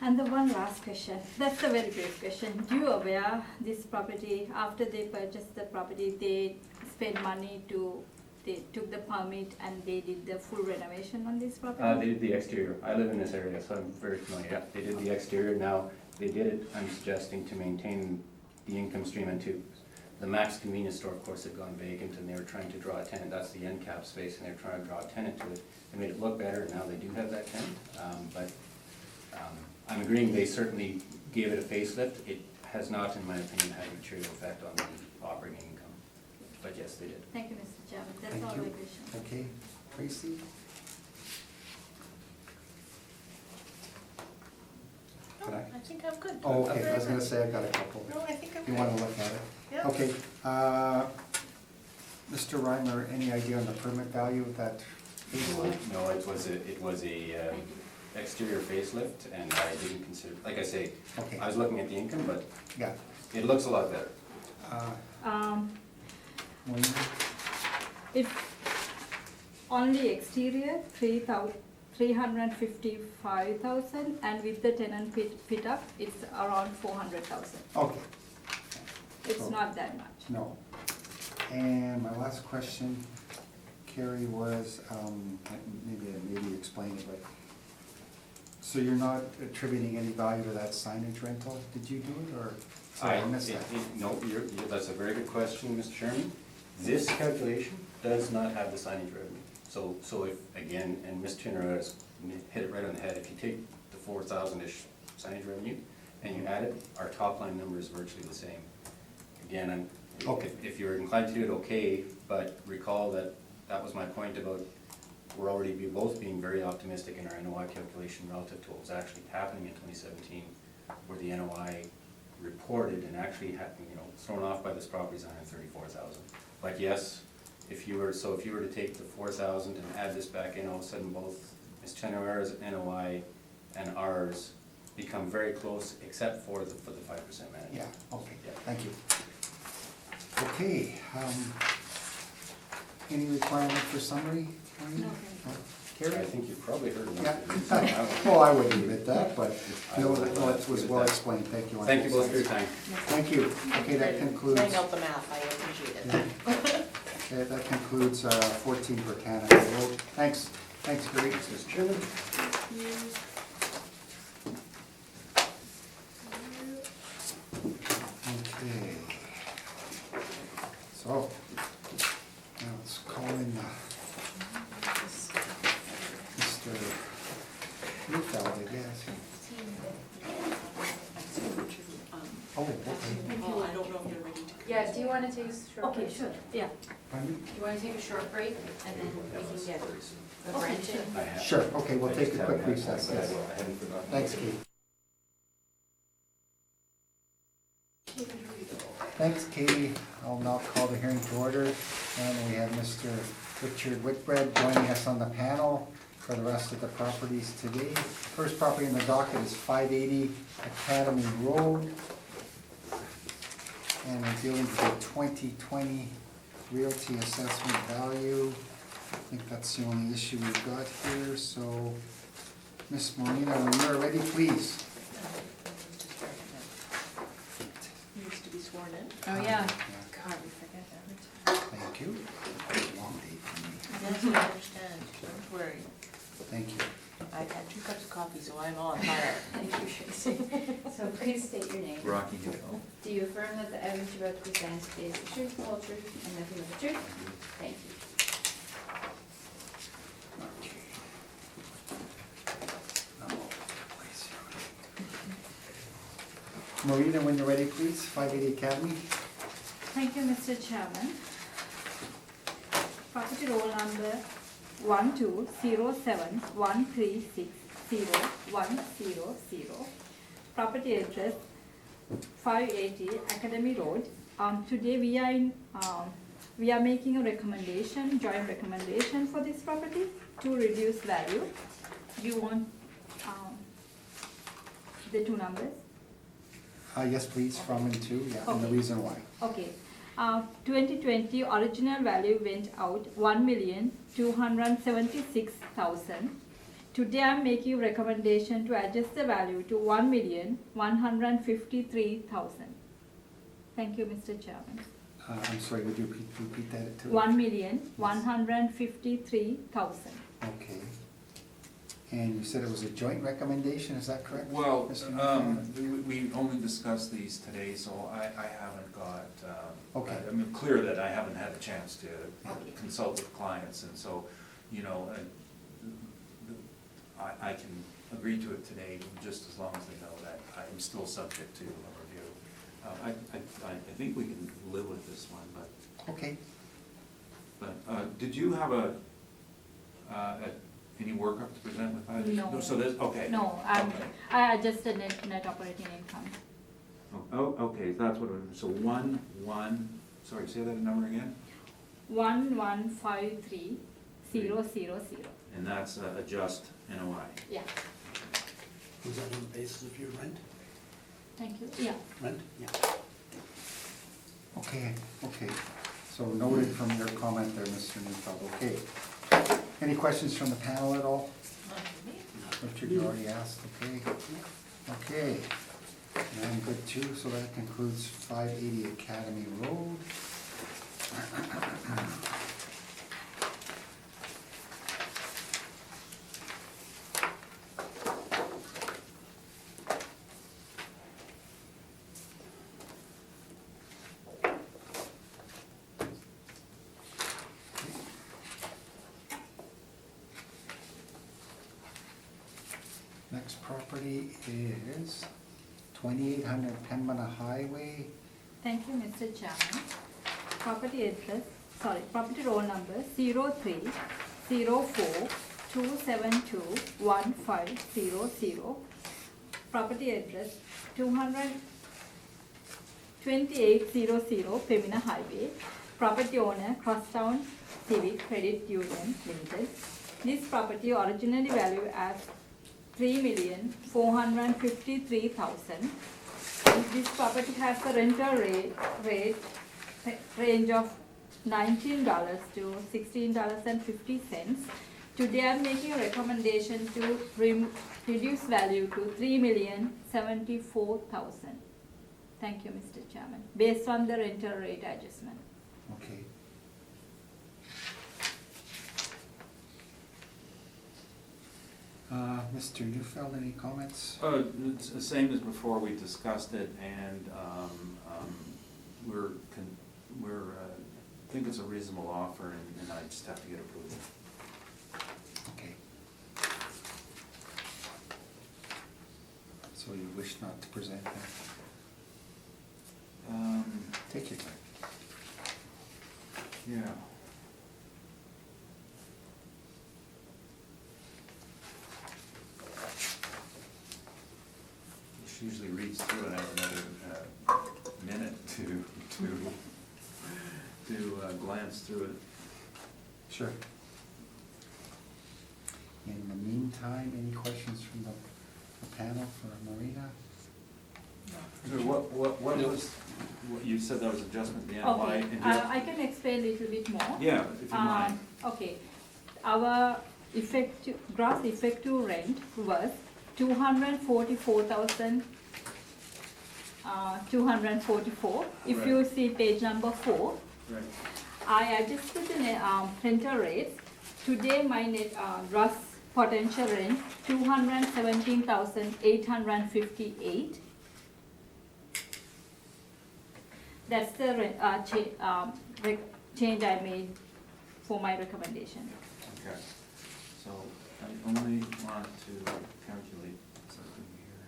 And the one last question, that's a very brief question. You aware this property, after they purchased the property, they spend money to, they took the permit and they did the full renovation on this property? They did the exterior. I live in this area, so I'm very familiar. Yeah, they did the exterior. Now, they did it, I'm suggesting, to maintain the income stream and to, the Max convenience store, of course, had gone vacant and they were trying to draw a tenant. That's the end cap space and they were trying to draw a tenant to it. They made it look better and now they do have that tenant. I'm agreeing they certainly gave it a facelift. It has not, in my opinion, had a material effect on the operating income. But yes, they did. Thank you, Mr. Chairman. That's Thank all you. my questions. Okay, Tracy? Can I? I think I'm good. Oh, okay, I was gonna say I got a couple. No, I think I'm If you good. wanna look at it. Yeah. Okay, Mr. Reimer, any idea on the permit value of that facelift? No, it was a exterior facelift and I didn't consider, like I say, Okay, I was looking at the income, but yeah. it looks a lot better. Maureen? If only exterior, 355,000, and with the tenant fit up, it's around 400,000. Okay, It's So- not that much. no. And my last question, Carrie, was, maybe explain it, but, so you're not attributing any value to that signage rental? Did you do it, or? Sorry, I missed that. No, that's a very good question, Mr. Chairman. This calculation does not have the signage revenue. So if, again, and Ms. Turner has hit it right on the head, if you take the 4,000-ish signage revenue and you add it, our top line number is virtually the same. Again, Okay. if you're inclined to do it, okay, but recall that that was my point about we're already both being very optimistic in our NOI calculation relative to what was actually happening in 2017, where the NOI reported and actually thrown off by this property is 134,000. But yes, if you were to take the 4,000 and add this back in, all of a sudden both Ms. Chenowera's NOI and ours become very close, except for the 5% management. Yeah, okay, thank you. Okay, any requirement for summary? Maureen? No, I Carrie? think you've probably heard enough. Yeah. Well, I wouldn't admit that, but no, it was well explained, thank you. on Thank you both both for your sides. time. Thank you. Okay, that concludes, Laying out the math, I appreciate it. okay, that concludes 14 Britannica Road. Thanks, Carrie. Mr. Chairman. Okay. So, now let's call in Mr. Neufeld, I guess. Oh, okay. Well, I don't know if you're ready to. Yeah, do you want to take a short break? Okay, sure, yeah. Pardon me? Do you want to take a short break and then we can get the Okay, rent sure. in? Sure, okay, we'll take a quick recess, yes. Thanks, Kate. Thanks, Katie. I'll now call the hearing to order, and we have Mr. Richard Whitbread joining us on the panel for the rest of the properties today. First property in the docket is 580 Academy Road, and we're dealing with the 2020 realty assessment value. I think that's the only issue we've got here, so Ms. Molina, when you are ready, please. Needs to be sworn in. Oh, yeah. God, we forget every time. Thank you. Long day for me. Yes, I understand, don't worry. Thank you. I've had 2 cups of coffee, so I'm on fire. Thank you, Tracy. So please state your name. Rocky Hill. Do you affirm that the evidence you're about to present is the truth, the whole truth, and nothing but the truth? Thank you. Marina, when you're ready, please, 580 Academy. Thank you, Mr. Chairman. Property roll number 120713600100. Property address 580 Academy Road. Today we are making a recommendation, joint recommendation for this property to reduce value. You want the 2 numbers? Yes, please, from and to, yeah, and the Okay. reason why. Okay. 2020 original value went out 1,276,000. Today I'm making recommendation to adjust the value to 1,153,000. Thank you, Mr. Chairman. I'm sorry, would you repeat that too? 1,153,000. Okay. And you said it was a joint recommendation, is that correct? Well, Mr. Newfield? we only discussed these today, so I haven't got, Okay. I mean, clear that I haven't had a chance to Okay. consult with clients, and so, you know, I can agree to it today, just as long as they know that I'm still subject to a review. I think we can live with this one, Okay. but did you have any workup to present with that? No. So this, okay. No, Okay. I adjusted net operating income. Oh, okay, that's what it was, so sorry, say that number again? 1,153,000. And that's adjust NOI. Yeah, Was that on the basis of your rent? thank you, yeah. Rent? Yeah. Okay, okay. So noted from your comment there, Mr. Newfeld. Okay. Any questions from the panel at all? Not for me. Richard, you already asked, okay? Okay. And I'm good too, so that concludes 580 Academy Road. Next property is 2800 Pembina Highway. Thank you, Mr. Chairman. Property address, property roll number 0304272150. Property address 2800 Pembina Highway. Property owner Crosstown Civic Credit Union Limited. This property originally valued as 3,453,000. This property has a rental rate range of $19 to $16.50. Today I'm making a recommendation to reduce value to $3,074,000. Thank you, Mr. Chairman. Based on the rental rate adjustment. Okay. Mr. Newfeld, any comments? It's the same as before, we discussed it, and I think it's a reasonable offer, and I just have to get approval. Okay. So you wish not to present that? Take your time. Yeah. She usually reads through it, I have another minute to glance through it. Sure. In the meantime, any questions from the panel for Marina? So what was, you said that was adjustment in the NOI? Okay, and I can explain a little bit more. Yeah, if you mind. Okay, our gross effective rent was 244,244. If you Right. see page number 4, Right. I adjusted the rental rates. Today my net gross potential rent 217,858. That's the change I made for my recommendation. Okay, so I only want to calculate something here.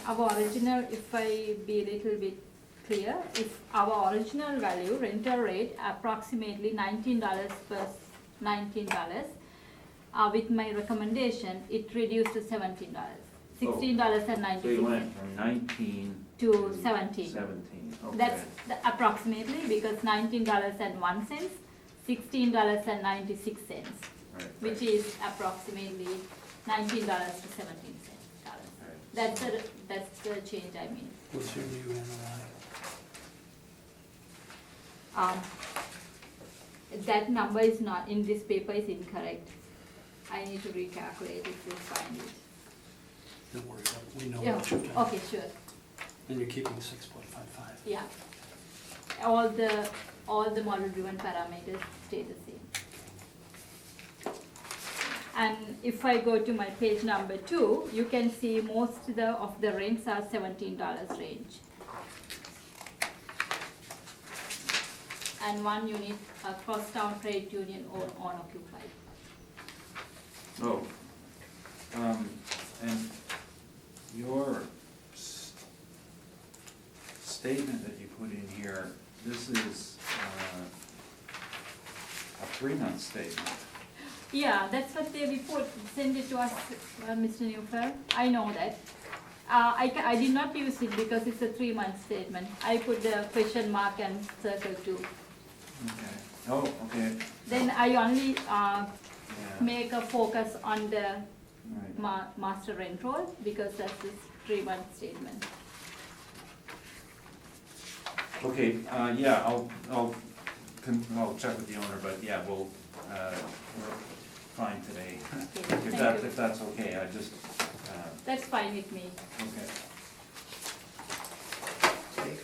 Our original, if I be a little bit clear, if our original value rental rate approximately $19 plus $19, With my recommendation, it reduced to $17, $16.90 So you went from 19 to 17. 17, okay. That's approximately, because $19.01, $16.96, Right, which right. is approximately $19 to $17. Right. That's the change I mean. What's your new NOI? That number is not, in this paper is incorrect. I need to recalculate it to find it. Don't worry about it, we know Yeah, what you've done. okay, sure, And you're keeping 6.55. yeah. All the model driven parameters stay the same. And if I go to my page number 2, you can see most of the rents are $17 range. And one unit, Crosstown Credit Union or unoccupied. Oh, and your statement that you put in here, this is a 3-month statement. Yeah, that's what they report, send it to us, Mr. Newfeld. I know that. I did not use it because it's a 3-month statement. I put the question mark and circle too. Okay. Oh, okay. Then I only Yeah. make a focus on the Right. master rent roll because that's this 3-month statement. Okay, yeah, I'll check with the owner, but yeah, we're fine today. Okay, thank you. If that's okay, I just, That's fine with me. okay. Okay.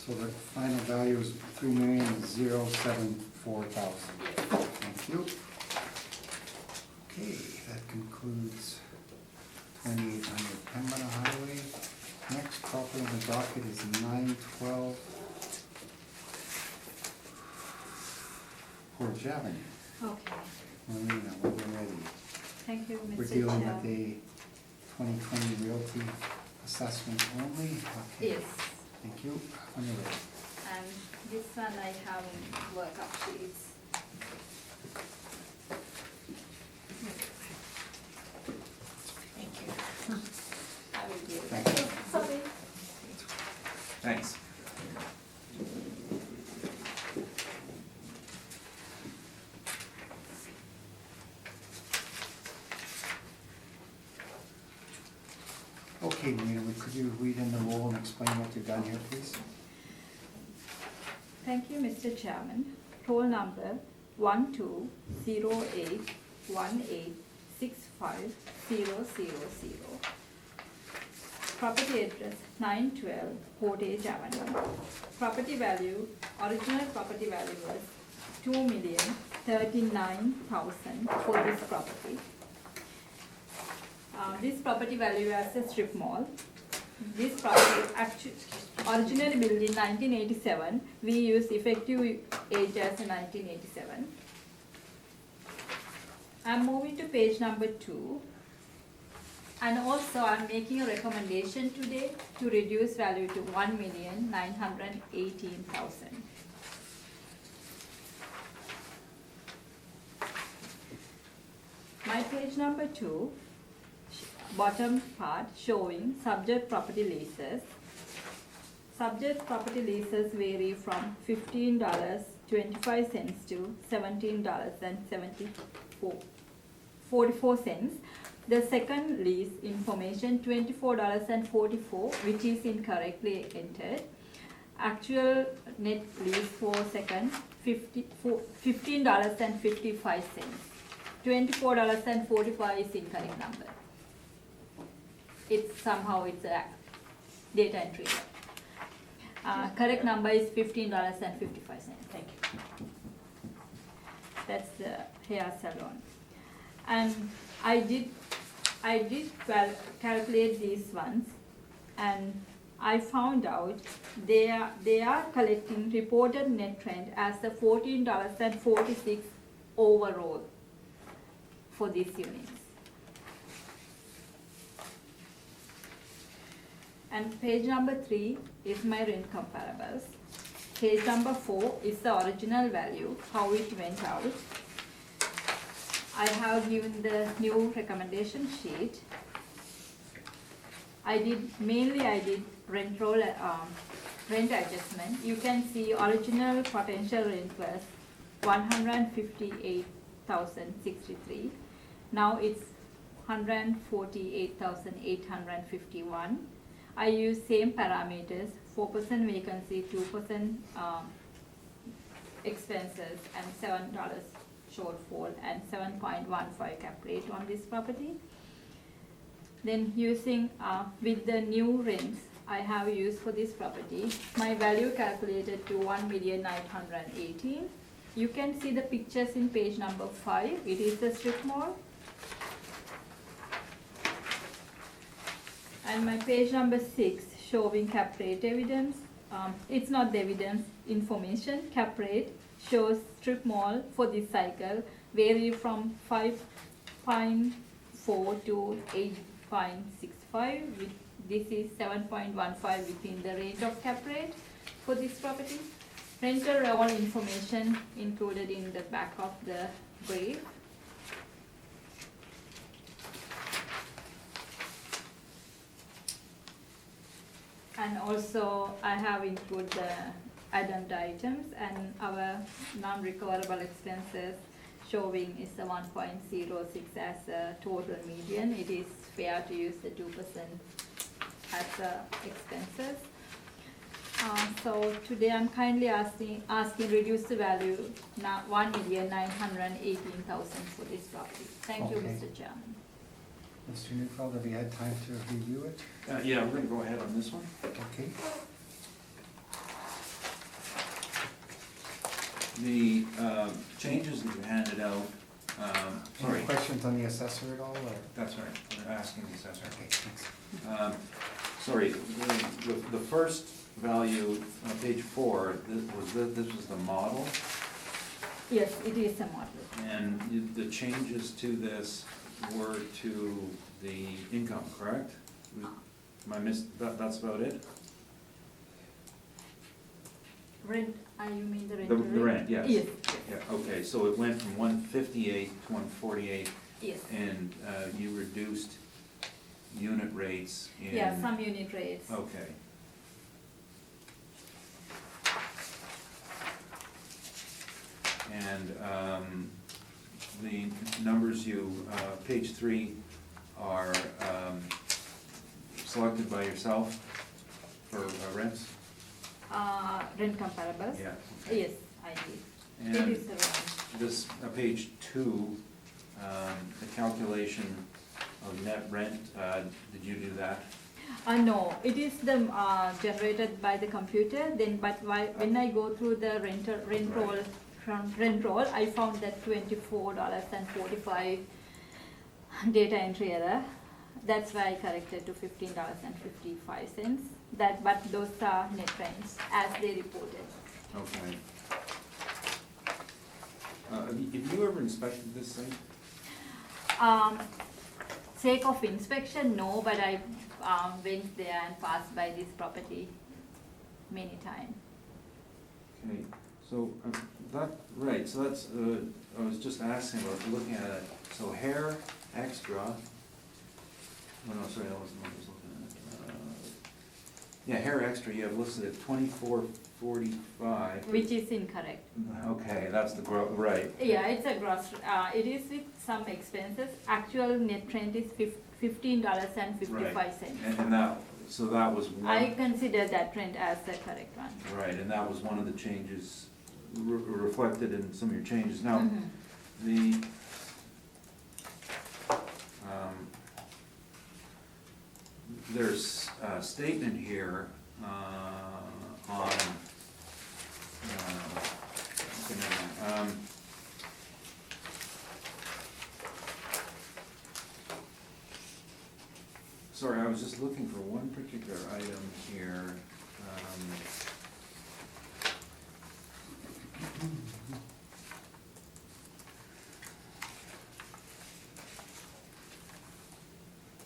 So the final value is $3,074,000. Thank you. Okay, that concludes 2800 Pembina Highway. Next property on the docket is 912 Portage Avenue. Okay, Marina, when we're ready. thank you, Mr. We're dealing Chair. with the 2020 realty assessment only. Okay. Yes, Thank you. When you're ready. and this one I have workup sheets. Thank you. I will give it. Thank you. Sorry. Thanks. Okay, Marina, could you read in the roll and explain what you've done here, please? Thank you, Mr. Chairman. Roll number 120818650000. Property address 912 Portage Avenue. Property value, original property value was $2,039,000 for this property. This property value as a strip mall. This property originally built in 1987. We use effective age as 1987. I'm moving to page number 2. And also I'm making a recommendation today to reduce value to $1,918,000. My page number 2, bottom part showing subject property leases. Subject property leases vary from $15.25 to $17.44. The second lease information $24.44, which is incorrectly entered. Actual net lease for second $15.55. $24.45 is incorrect number. It's somehow it's a data entry. Correct number is $15.55. Thank you. That's the hair salon. And I did calculate these ones, and I found out they are collecting reported net rent as the $14.46 overall for these units. And page number 3 is my rent comparables. Page number 4 is the original value, how it went out. I have given the new recommendation sheet. I did rent roll, rent adjustment. You can see original potential rent was 158,063. Now it's 148,851. I use same parameters, 4% vacancy, 2% expenses, and $7 shortfall, and 7.15 cap rate on this property. Then using, with the new rents I have used for this property, my value calculated to 1,918,000. You can see the pictures in page number 5. It is the strip mall. And my page number 6 showing cap rate evidence. It's not the evidence, information. Cap rate shows strip mall for this cycle vary from 5.4 to 8.65. This is 7.15 within the range of cap rate for this property. Rental all information included in the back of the brief. And also I have included the addend items, and our non-recoverable expenses showing is the 1.06 as a total median. It is fair to use the 2% as the expenses. So today I'm kindly asking reduce the value now 1,918,000 for this property. Thank you, Okay. Mr. Chairman. Mr. Newfeld, have you had time to review it? Yeah, we're gonna go ahead on this one. Okay. The changes that you handed out, sorry, Any questions on the assessor at all, or? that's right, we're asking the assessor. Okay, thanks. Sorry, the first value on page 4, this was the model, Yes, it is a model. and the changes to this were to the income, correct? Am I that's about it? Rent, you mean the The rental rate? rent, yes. Yes, Yeah, okay, so it went from 158 to 148, yes. and you reduced unit rates in... Yeah, some unit rates. Okay. And the numbers page 3 are selected by yourself for rents? Rent comparables? Yeah. Okay. Yes, I did. And It is the rent. this, page 2, the calculation of net rent, did you do that? No, it is the generated by the computer. Then, but when I go through the rent roll, I found that $24.45 data entry error. That's why I corrected to $15.55. But those are net rents as they reported. Okay. Have you ever inspected this site? Sake of inspection, no, but I went there and passed by this property many times. Okay, so right, so that's, I was just asking about looking at it. So hair extra, oh no, sorry, that wasn't what I was looking at. Yeah, hair extra, you have listed at 2445. Which is incorrect. Okay, that's the right. Yeah, it's a gross, it is with some expenses. Actual net rent is $15.55. And that, so that was one. I consider that rent as the correct one. Right, and that was one of the changes reflected in some of your changes. Now, Mhm. there's a statement here on, sorry, I was just looking for one particular item here.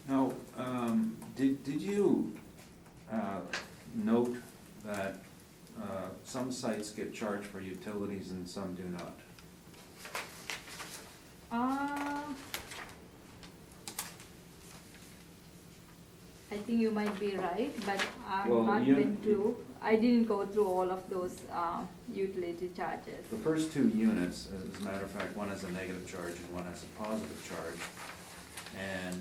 Now, did you note that some sites get charged for utilities and some do not? think you might be right, but Well, I'm not you- going to, I didn't go through all of those utility charges. The first two units, as a matter of fact, one has a negative charge and one has a positive charge. And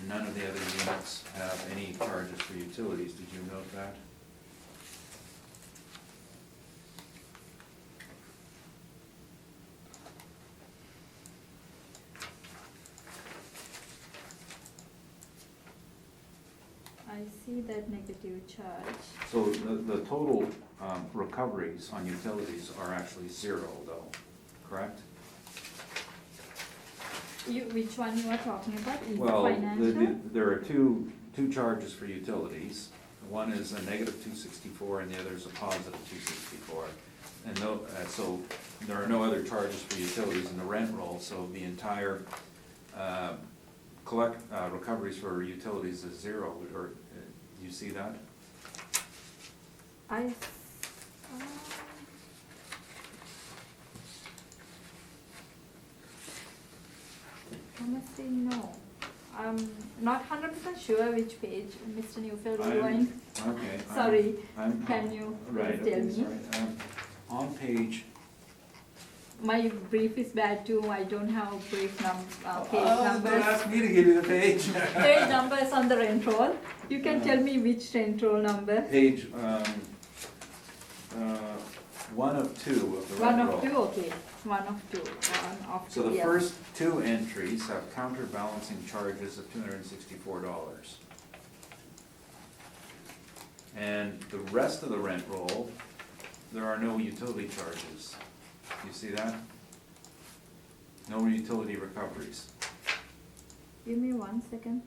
none of the other units have any charges for utilities. Did you note that? I see that negative charge. So the total recoveries on utilities are actually zero though, correct? Which one you are talking about? Is it Well, financial? there are two charges for utilities. One is a negative 264 and the other is a positive 264. And so there are no other charges for utilities in the rent roll, so the entire recoveries for utilities is zero, or do you see that? Honestly, no. I'm not 100% sure which page, Mr. Newfield, I'm- you going? Okay. Sorry, I'm- can you Right, please tell okay, me? sorry. On page, My brief is bad too, I don't have brief page don't numbers. ask me to give you the page. Page numbers on the rent roll. You can tell me which rent roll number. Page, one of two of the One rent of roll. two, okay, one of two, So the yeah. first two entries have counterbalancing charges of $264. And the rest of the rent roll, there are no utility charges. You see that? No utility recoveries. Give me 1 second.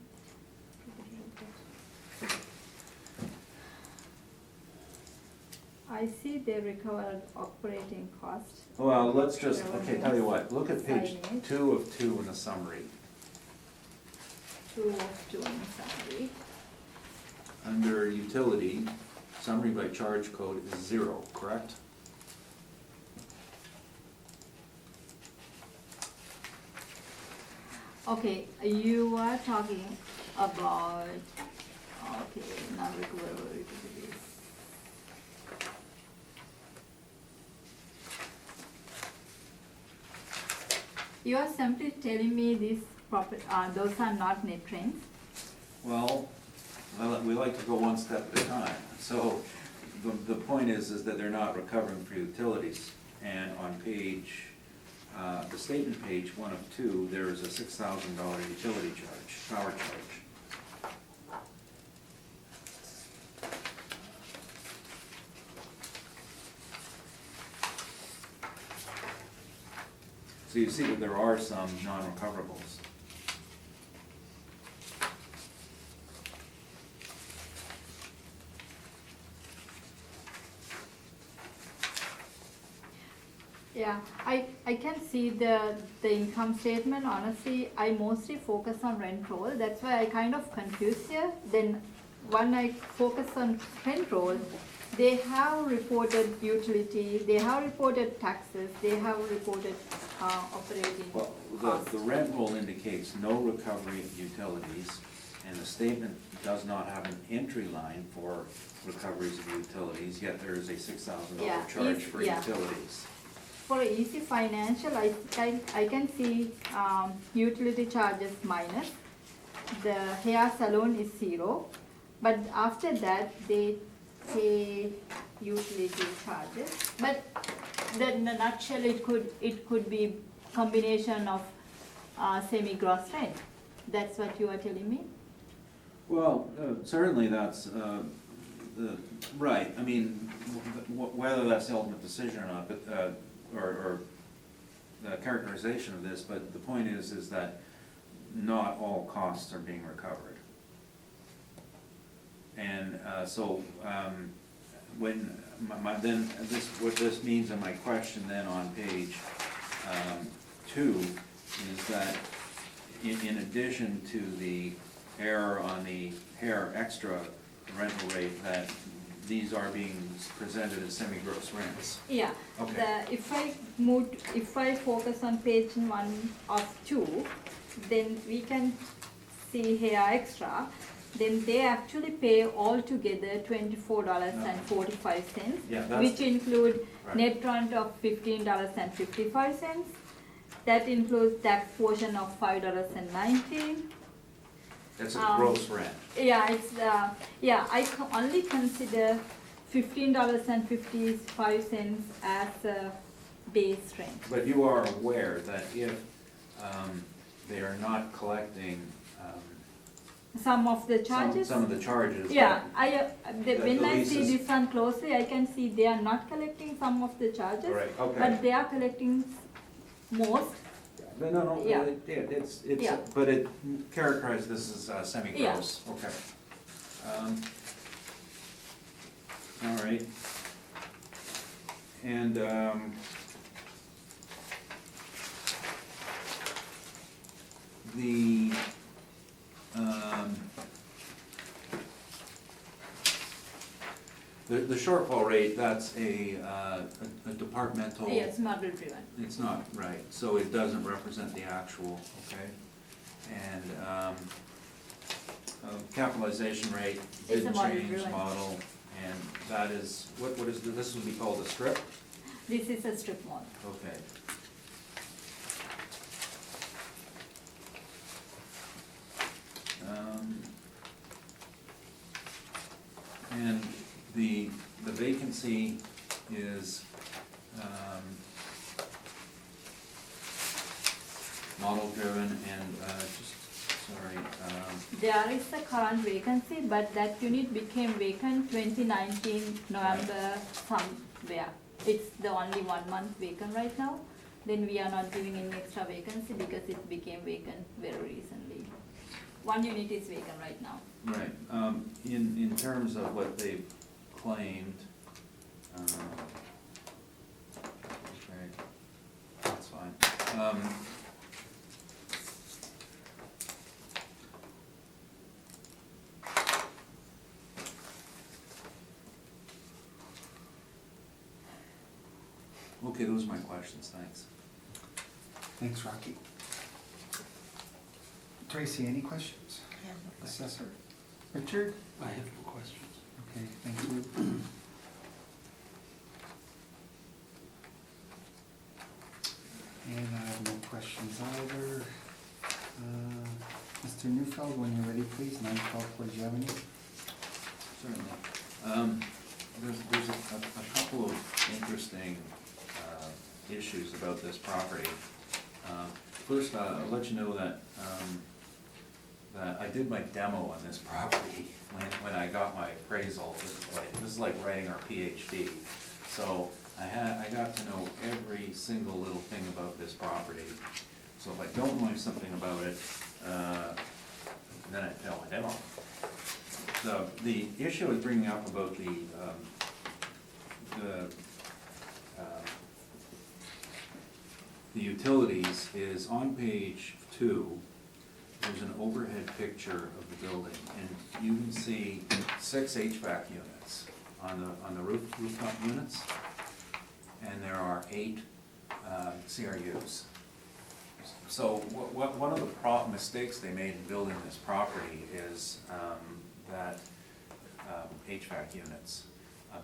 I see they recovered operating costs. Well, let's just, okay, tell you what, look at page Signage. 2 of 2 in the summary. 2 of 2 in summary. Under utility, summary by charge code is 0, correct? Okay, you are talking about, okay, now recovery utilities. You are simply telling me these those are not net rents? Well, we like to go one step at a time. So the point is that they're not recovering for utilities. And on page, the statement page 1 of 2, there is a $6,000 utility charge, power charge. So you see that there are some non-recoverables. Yeah, I can see the income statement. Honestly, I mostly focus on rent roll. That's why I kind of confuse here. Then when I focus on rent roll, they have reported utility, they have reported taxes, they have reported operating Well, costs. the rent roll indicates no recovery of utilities, and the statement does not have an entry line for recoveries of utilities, yet there is a $6,000 Yeah, charge for yeah. utilities. For easy financial, I can see utility charges minus. The hair salon is 0, but after that they pay utility charges. But then in a nutshell, it could be combination of semi-gross rent. That's what you are telling me? Well, certainly that's, right, I mean, whether that's the ultimate decision or not, but, or the characterization of this, but the point is that not all costs are being recovered. And so, when then what this means in my question then on page 2 is that in addition to the error on the hair extra rental rate, that these are being presented as semi-gross rents. Yeah. Okay. If I focus on page 1 of 2, then we can see here extra. then they actually pay altogether $24.45, Yeah, that's- which include Right. net rent of $15.55. That includes tax portion of $5.19. It's a gross rent. Yeah, it's, only consider $15.55 as a base rent. But you are aware that if they are not collecting Some of the charges. some of the charges. Yeah, the when I see leases- this one closely, I can see they are not collecting some of the charges. Right, okay. But they are collecting most. No, Yeah. it's, Yeah. but it characterizes this as semi-gross, okay. All right. And, the, the shortfall rate, that's a departmental. Yes, model driven. It's not, right, so it doesn't represent the actual, okay? And, capitalization rate It's a didn't model change driven. model, and that is, what is, this would be called a strip? This is a strip mall. Okay. And the vacancy is, model driven and, There is a current vacancy, but that unit became vacant 2019 November somewhere. It's the only 1 month vacant right now. Then we are not giving any extra vacancy because it became vacant very recently. One unit is vacant right now. right, in terms of what they've claimed, okay, that's fine. Okay, those are my questions, thanks. Thanks, Rocky. Tracy, any questions? I have no questions. Assessor? Richard? I have no questions. Okay, thank you. And I have no questions either. Mr. Newfeld, when you're ready, please, 912 Portage Avenue. Certainly. There's a couple of interesting issues about this property. First, I'll let you know that that I did my demo on this property when I got my appraisal. This is like writing our PhD. So I got to know every single little thing about this property. So if I don't know something about it, then I fail my demo. The issue I was bringing up about the utilities is on page 2. There's an overhead picture of the building, and you can see 6 HVAC units on the rooftop units, and there are 8 CRUs. So one of the mistakes they made in building this property is that HVAC units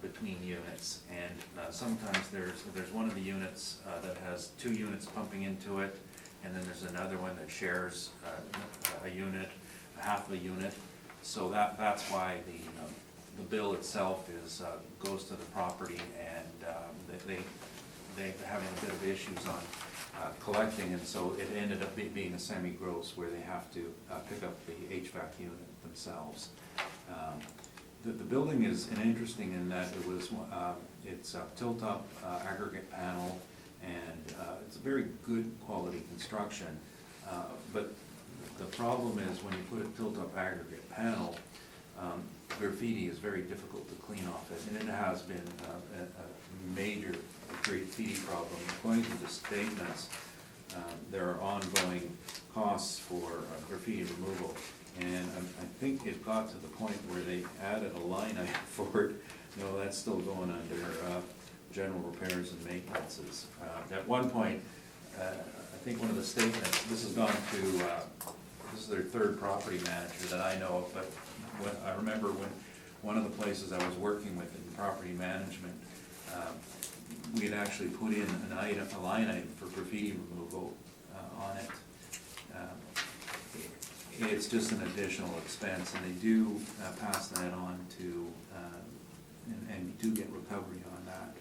between units, and sometimes there's one of the units that has 2 units pumping into it, and then there's another one that shares a unit, half a unit. So that's why the bill itself goes to the property, and they're having a bit of issues on collecting, and so it ended up being a semi-gross where they have to pick up the HVAC unit themselves. The building is interesting in that it's a tilt-up aggregate panel, and it's a very good quality construction. But the problem is when you put a tilt-up aggregate panel, graffiti is very difficult to clean off it, and it has been a major graffiti problem. According to the statements, there are ongoing costs for graffiti removal. And I think it got to the point where they added a line item for it. No, that's still going under general repairs and maintenances. At one point, I think one of the statements, this has gone to, this is their 3rd property manager that I know of, but I remember when, one of the places I was working with in property management, we had actually put in a line item for graffiti removal on it. It's just an additional expense, and they do pass that on to, and you do get recovery on that.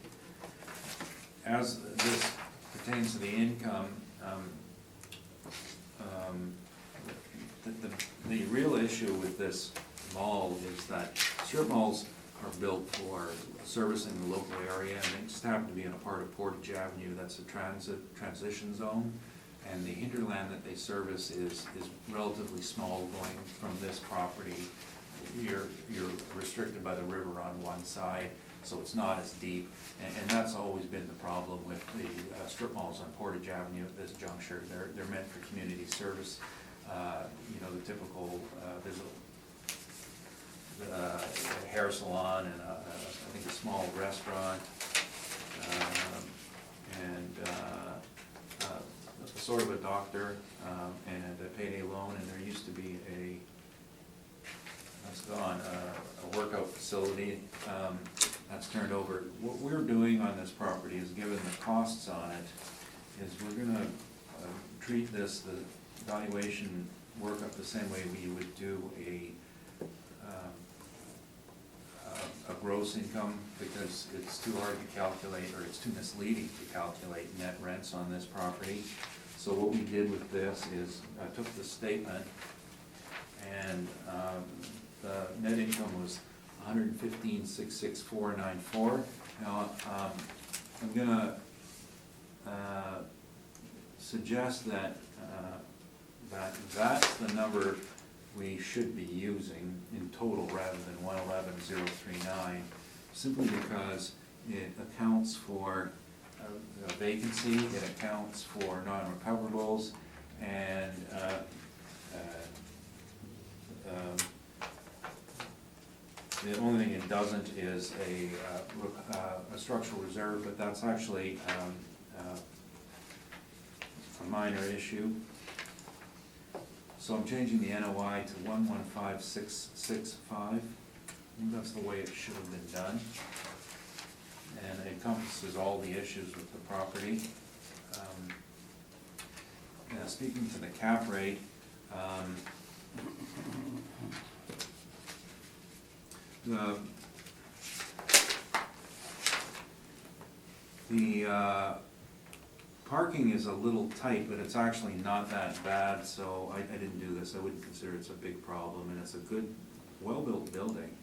As this pertains to the income, the real issue with this mall is that strip malls are built for servicing the local area, and they just happen to be in a part of Portage Avenue that's a transition zone. And the hinterland that they service is relatively small, going from this property. You're restricted by the river on one side, so it's not as deep. And that's always been the problem with the strip malls on Portage Avenue at this juncture. They're meant for community service. You know, the typical, there's a hair salon and I think a small restaurant, and sort of a doctor, and a payday loan, and there used to be that's gone, a workout facility, that's turned over. What we're doing on this property is, given the costs on it, is we're gonna treat this, the valuation workup, the same way we would do a gross income, because it's too hard to calculate, or it's too misleading to calculate net rents on this property. So what we did with this is, I took the statement, and the net income was $115,664.94. Now, I'm gonna suggest that that's the number we should be using in total, rather than 111,039, simply because it accounts for a vacancy, it accounts for non-recoverables, and the only thing it doesn't is a structural reserve, but that's actually a minor issue. So I'm changing the NOI to 115,665. I think that's the way it should have been done. And it encompasses all the issues with the property. Now, speaking to the cap rate, the parking is a little tight, but it's actually not that bad, so I didn't do this. I wouldn't consider it's a big problem, and it's a good, well-built building.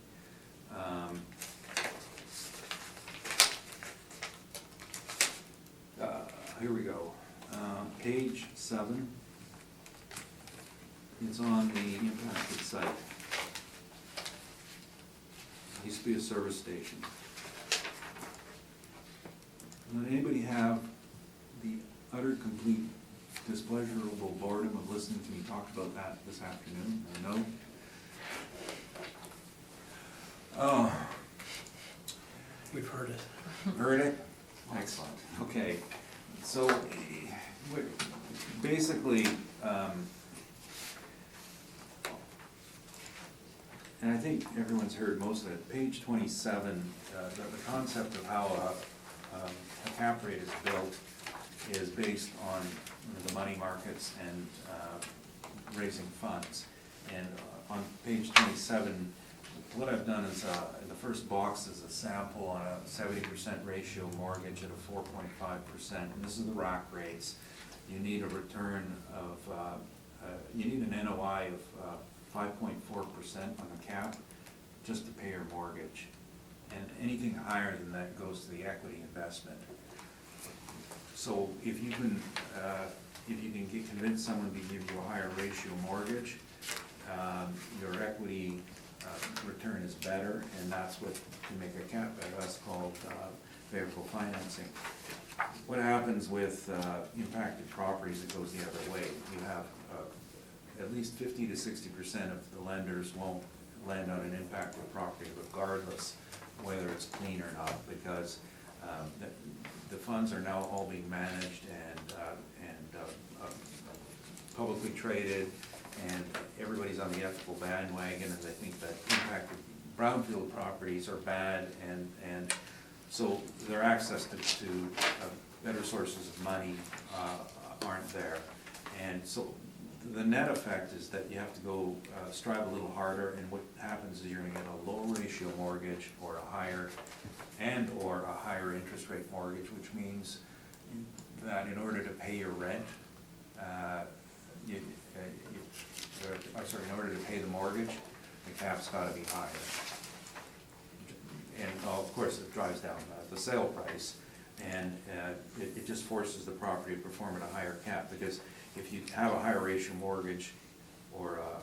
Here we go. Page 7. It's on the impacted site. It used to be a service station. Does anybody have the utter complete displeasurable boredom of listening to me talk about that this afternoon? No? Oh. We've heard it. Heard it? Excellent. Okay. So, basically, and I think everyone's heard most of it, page 27, the concept of how a cap rate is built is based on the money markets and raising funds. And on page 27, what I've done is, in the first box is a sample on a 70% ratio mortgage at a 4.5%, and this is the rack rates. You need a return of, you need an NOI of 5.4% on the cap just to pay your mortgage. And anything higher than that goes to the equity investment. So if you can convince someone to give you a higher ratio mortgage, your equity return is better, and that's what can make a cap better. That's called favorable financing. What happens with impacted properties, it goes the other way. You have at least 50 to 60% of the lenders won't lend on an impacted property regardless whether it's clean or not, because the funds are now all being managed and publicly traded, and everybody's on the ethical bandwagon, and they think that impacted brownfield properties are bad, and so their access to better sources of money aren't there. And so the net effect is that you have to go strive a little harder, and what happens is you're gonna get a low ratio mortgage or a higher interest rate mortgage, which means that in order to pay your rent, in order to pay the mortgage, the cap's gotta be higher. And of course, it drives down the sale price, and it just forces the property to perform at a higher cap, because if you have a higher ratio mortgage or a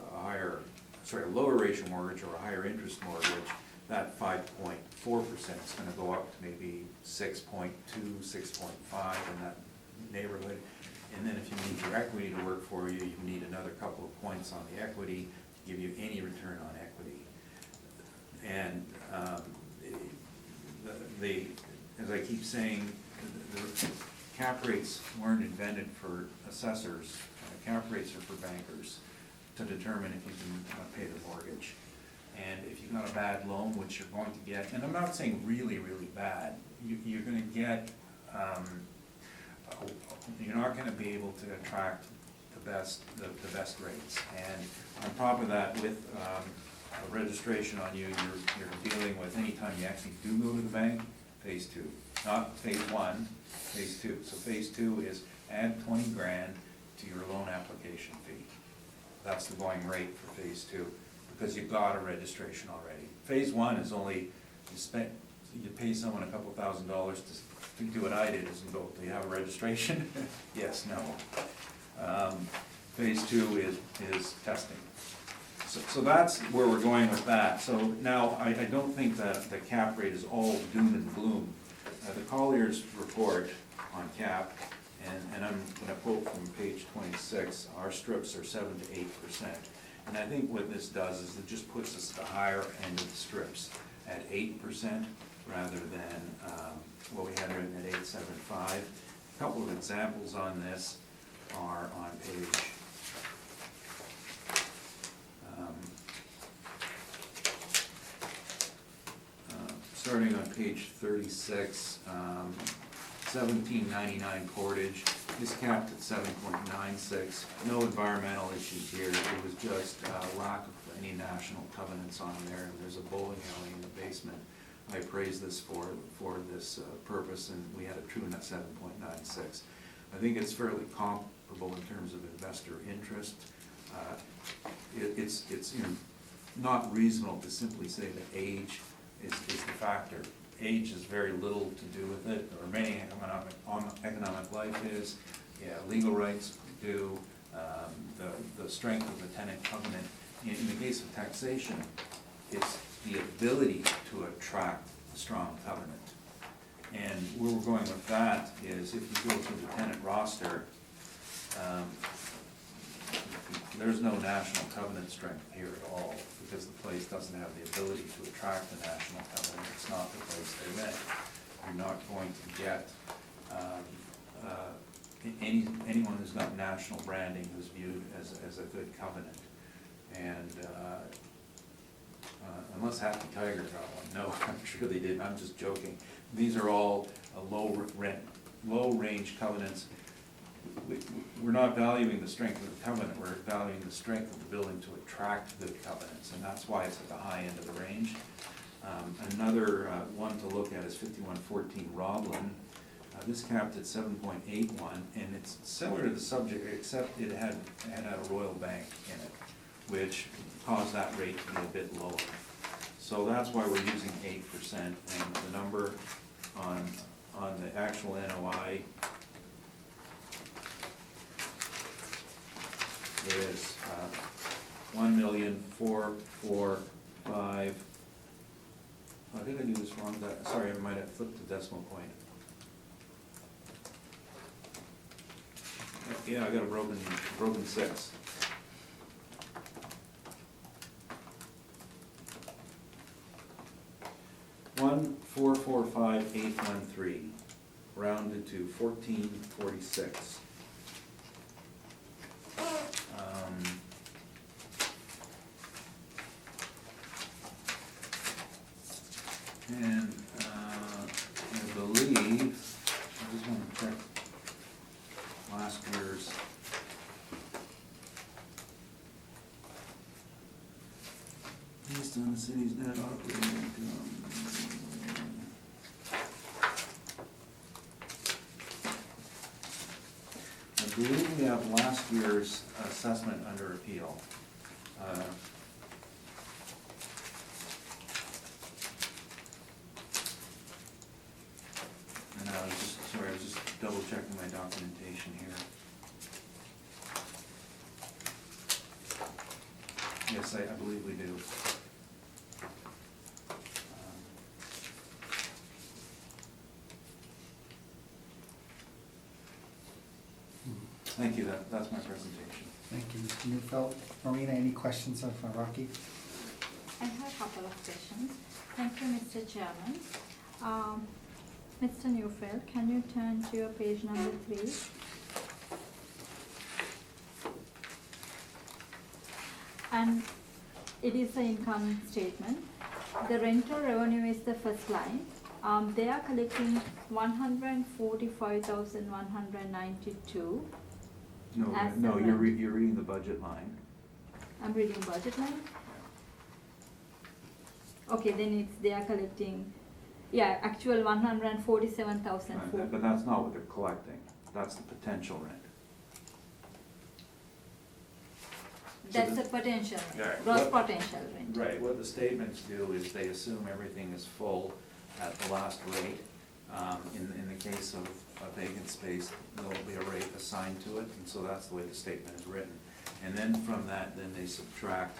lower ratio mortgage or a higher interest mortgage, that 5.4% is gonna go up to maybe 6.2, 6.5 in that neighborhood. And then if you need your equity to work for you, you need another couple of points on the equity to give you any return on equity. And as I keep saying, the cap rates weren't invented for assessors. Cap rates are for bankers to determine if you can pay the mortgage. And if you've got a bad loan, which you're going to get, and I'm not saying really, really bad, you're gonna get, you're not gonna be able to attract the best rates. And on top of that, with a registration on you, you're dealing with, anytime you actually do go to the bank, phase 2, not phase 1, phase 2. So phase 2 is add 20 grand to your loan application fee. That's the going rate for phase 2, because you've got a registration already. Phase 1 is only, you pay someone a couple $1,000s to do what I did, is go, do you have a registration? Yes, no. Phase 2 is testing. So that's where we're going with that. So now, I don't think that the cap rate is all doom and gloom. The Collier's report on cap, and I'm going to quote from page 26, our strips are 7 to 8%. And I think what this does is it just puts us at the higher end of the strips at 8% rather than what we had written at 8.75. A couple of examples on this are on page starting on page 36, 1799 Portage is capped at 7.96. No environmental issues here. It was just lack of any national covenants on there. And there's a bowling alley in the basement. I appraised this for this purpose, and we had a true at 7.96. I think it's fairly comparable in terms of investor interest. It's not reasonable to simply say that age is the factor. Age has very little to do with it. The remaining economic life is, legal rights do, the strength of the tenant covenant. In the case of taxation, it's the ability to attract a strong covenant. And where we're going with that is, if you go through the tenant roster, there's no national covenant strength here at all, because the place doesn't have the ability to attract the national covenant. It's not the place they're in. You're not going to get anyone who's got national branding who's viewed as a good covenant. And unless Happy Tiger got one. No, I'm sure they didn't. I'm just joking. These are all low range covenants. We're not valuing the strength of the covenant, we're valuing the strength of the building to attract good covenants, and that's why it's at the high end of the range. Another one to look at is 5114 Roblin. This capped at 7.81, and it's similar to the subject, except it had a Royal Bank in it, which caused that rate to be a bit lower. So that's why we're using 8%, and the number on the actual NOI is 1,445,000. Oh, did I do this wrong? Sorry, I might have flipped the decimal point. Yeah, I got a broken 6. $1,445,813, rounded to 1446. And, I believe, I just wanna check last year's. Based on the city's net operating income. I believe we have last year's assessment under appeal. And I was just double checking my documentation here. Yes, I believe we do. Thank you, that's my presentation. Thank you, Mr. Neufeld. Marina, any questions of Rocky? I have a couple of questions. Thank you, Mr. Chairman. Mr. Neufeld, can you turn to your page number 3? And it is the income statement. The rental revenue is the first line. They are collecting 145,192. No, As no, the you're rent. you're reading the budget line. I'm reading budget line. Okay, then they are collecting, yeah, actual 147,000. But that's not what they're collecting, that's the potential rent. That's So the potential Yeah, rent, gross what- potential rent. Right, what the statements do is they assume everything is full at the last rate. In the case of a vacant space, there'll be a rate assigned to it, and so that's the way the statement is written. And then from that, then they subtract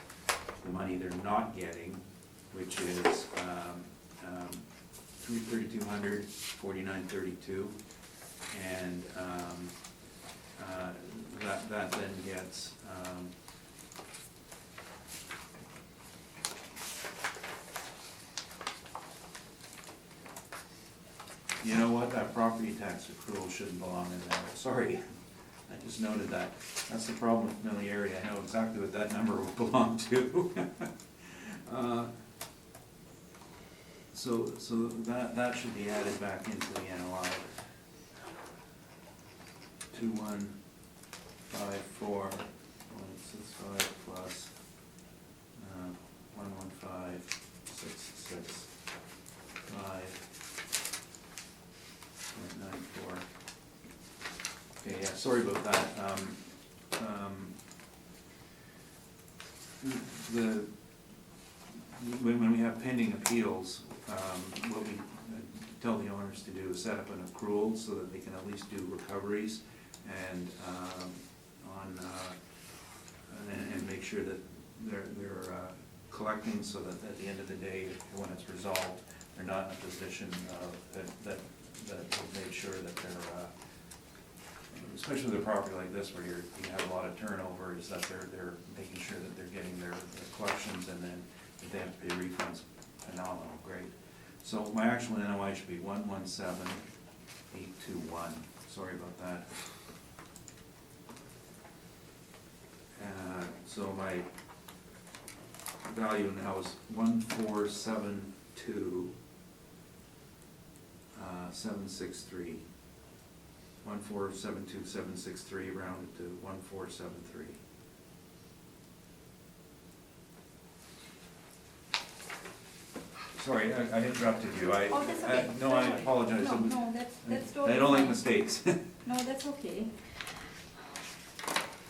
the money they're not getting, which is 3,200, 49.32, and that then gets you know what, that property tax accrual shouldn't belong in there, sorry, I just noted that. That's the problem with familiarity, I know exactly what that number will belong to. So that should be added back into the NOI. 2,154.65 plus 115,665.94. Okay, yeah, sorry about that. When we have pending appeals, what we tell the owners to do is set up an accrual so that they can at least do recoveries and and make sure that they're collecting, so that at the end of the day, when it's resolved, they're not in a position that they've made sure that they're, especially with a property like this where you have a lot of turnover, is that they're making sure that they're getting their collections, and then if they have to pay refunds, phenomenal, great. So my actual NOI should be 117,821, sorry about that. So my value now is 1472763. 1472763 rounded to 1473. Sorry, I interrupted you. Oh, that's okay. No, I apologize. No, that's totally I don't like fine. mistakes. No, that's okay.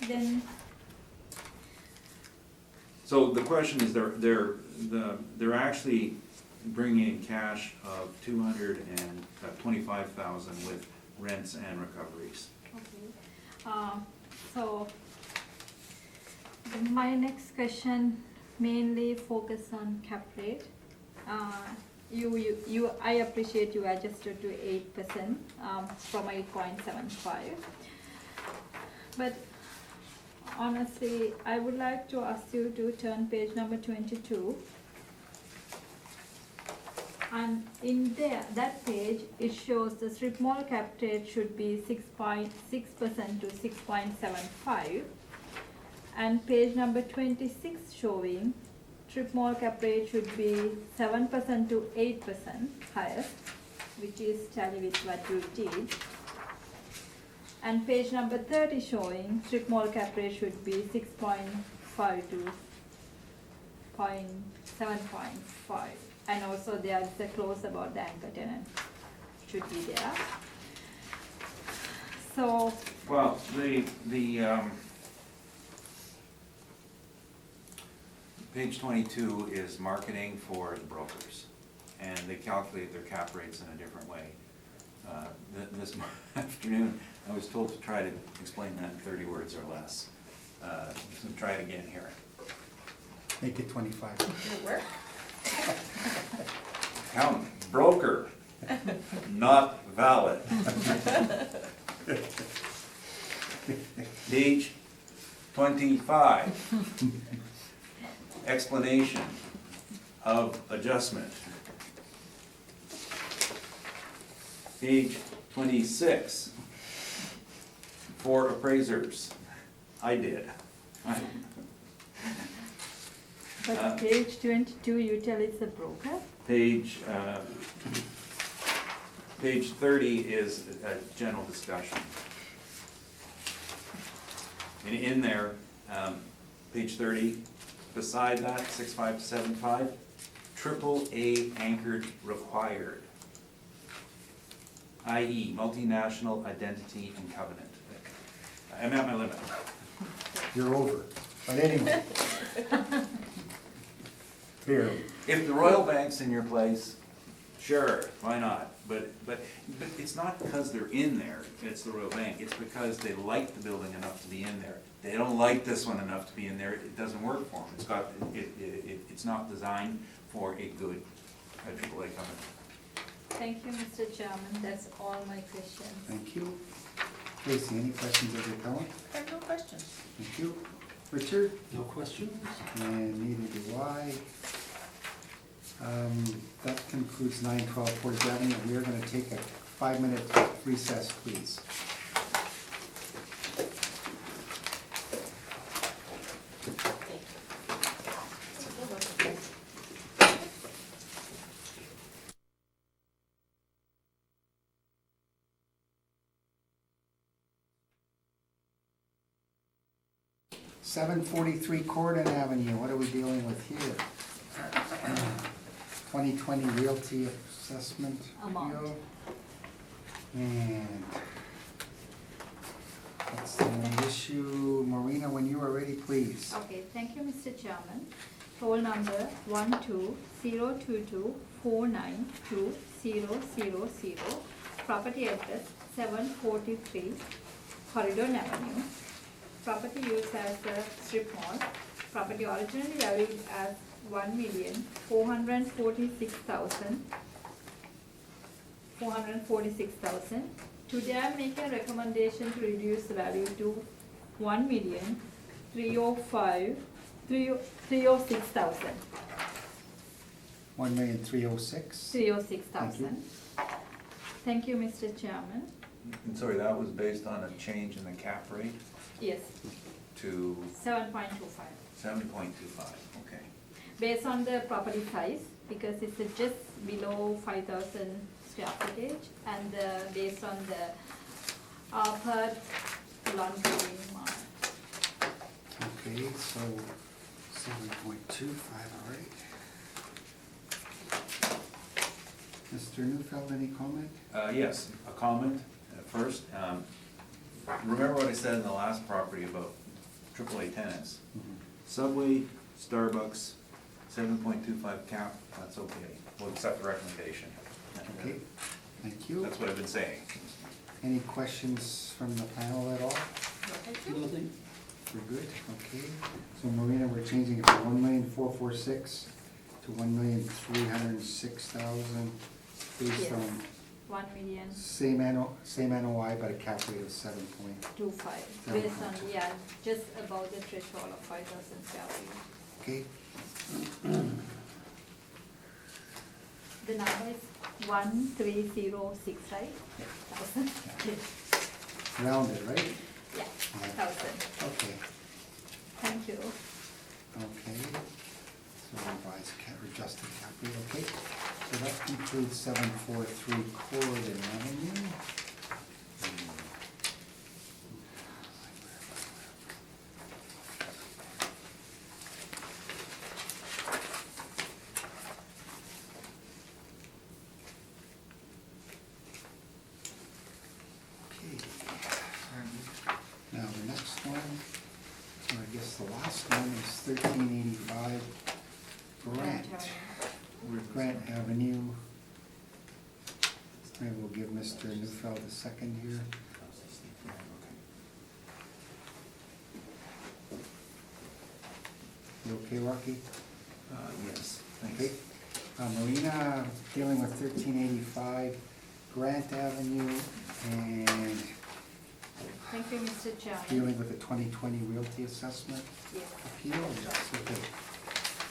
Then, So the question is, they're actually bringing in cash of 225,000 with rents and recoveries. okay. So, my next question mainly focus on cap rate. I appreciate you adjusted to 8% from 8.75. But honestly, I would like to ask you to turn page number 22. And in that page, it shows the strip mall cap rate should be 6.6% to 6.75. And page number 26 showing strip mall cap rate should be 7% to 8% highest, which is tally with what you did. And page number 30 showing strip mall cap rate should be 6.5 to 7.5. And also there is a clause about the anchor tenant should be there. So, Well, page 22 is marketing for the brokers, and they calculate their cap rates in a different way. This afternoon, I was told to try to explain that in 30 words or less. So try it again here. Make it 25. Did it work? Count, broker, not valid. Page 25, explanation of adjustment. Page 26, for appraisers. I did. but page 22 you tell it's a broker? Page 30 is a general discussion. And in there, page 30, beside that, 6.5 to 7.5, AAA anchored required, i.e. multinational identity and covenant. I'm at my limit. You're over. But anyway. Barely. If the Royal Bank's in your place, sure, why not? But it's not because they're in there, it's the Royal Bank, it's because they like the building enough to be in there. They don't like this one enough to be in there, it doesn't work for them. It's not designed for a good AAA company. Thank you, Mr. Chairman, that's all my questions. Thank you. Tracy, any questions of your talent? I have no questions. Thank you. Richard? No questions? And neither do I. That concludes 912 Portage Avenue. We are going to take a 5-minute recess, please. Seven 43 Corden Avenue, what are we dealing with here? 2020 Realty Assessment Amount. Appeal. And that's the only issue. Marina, when you are ready, please. Okay, thank you, Mr. Chairman. Toll number 12022492000, property address 743 Corridor Avenue. Property used as a strip mall. Property originally valued as $1,446,000. Today I am making a recommendation to reduce the value to $1,306,000. 1,306,000. 306,000. Thank you, Mr. Chairman. I'm sorry, that was based on a change in the cap rate Yes, to 7.25. 7.25, okay. Based on the property size, because it's just below 5,000 square footage, and based on the per laundry mark. Okay, so 7.25, all right. Mr. Neufeld, any comment? Yes, a comment first. Remember what I said in the last property about AAA tenants? Subway, Starbucks, 7.25 cap, that's okay. We'll accept the recommendation. Okay, thank you. That's what I've been saying. Any questions from the panel at all? Nothing? We're good, okay. So Marina, we're changing it from 1,446,000 to 1,306,000 based Yes. on 1,000,025, same NOI, but a cap rate of 7 based on, yeah, just above the threshold of 5,000 square feet. Okay, The number is 1,306, right? Thousand? Yes. rounded, right? Yeah, 1,000. Okay, Thank you. okay. So revised adjusted cap rate, okay. So that concludes 743 Corridor Avenue. Okay. Now the next one, or I guess the last one is 1385 Grant Avenue. I will give Mr. Neufeld a second here. You okay, Rocky? Yes, Okay. Marina, dealing with 1385 Grant Avenue and Thank you, Mr. Chairman. dealing with the 2020 realty assessment Yes. appeal. Yes, okay.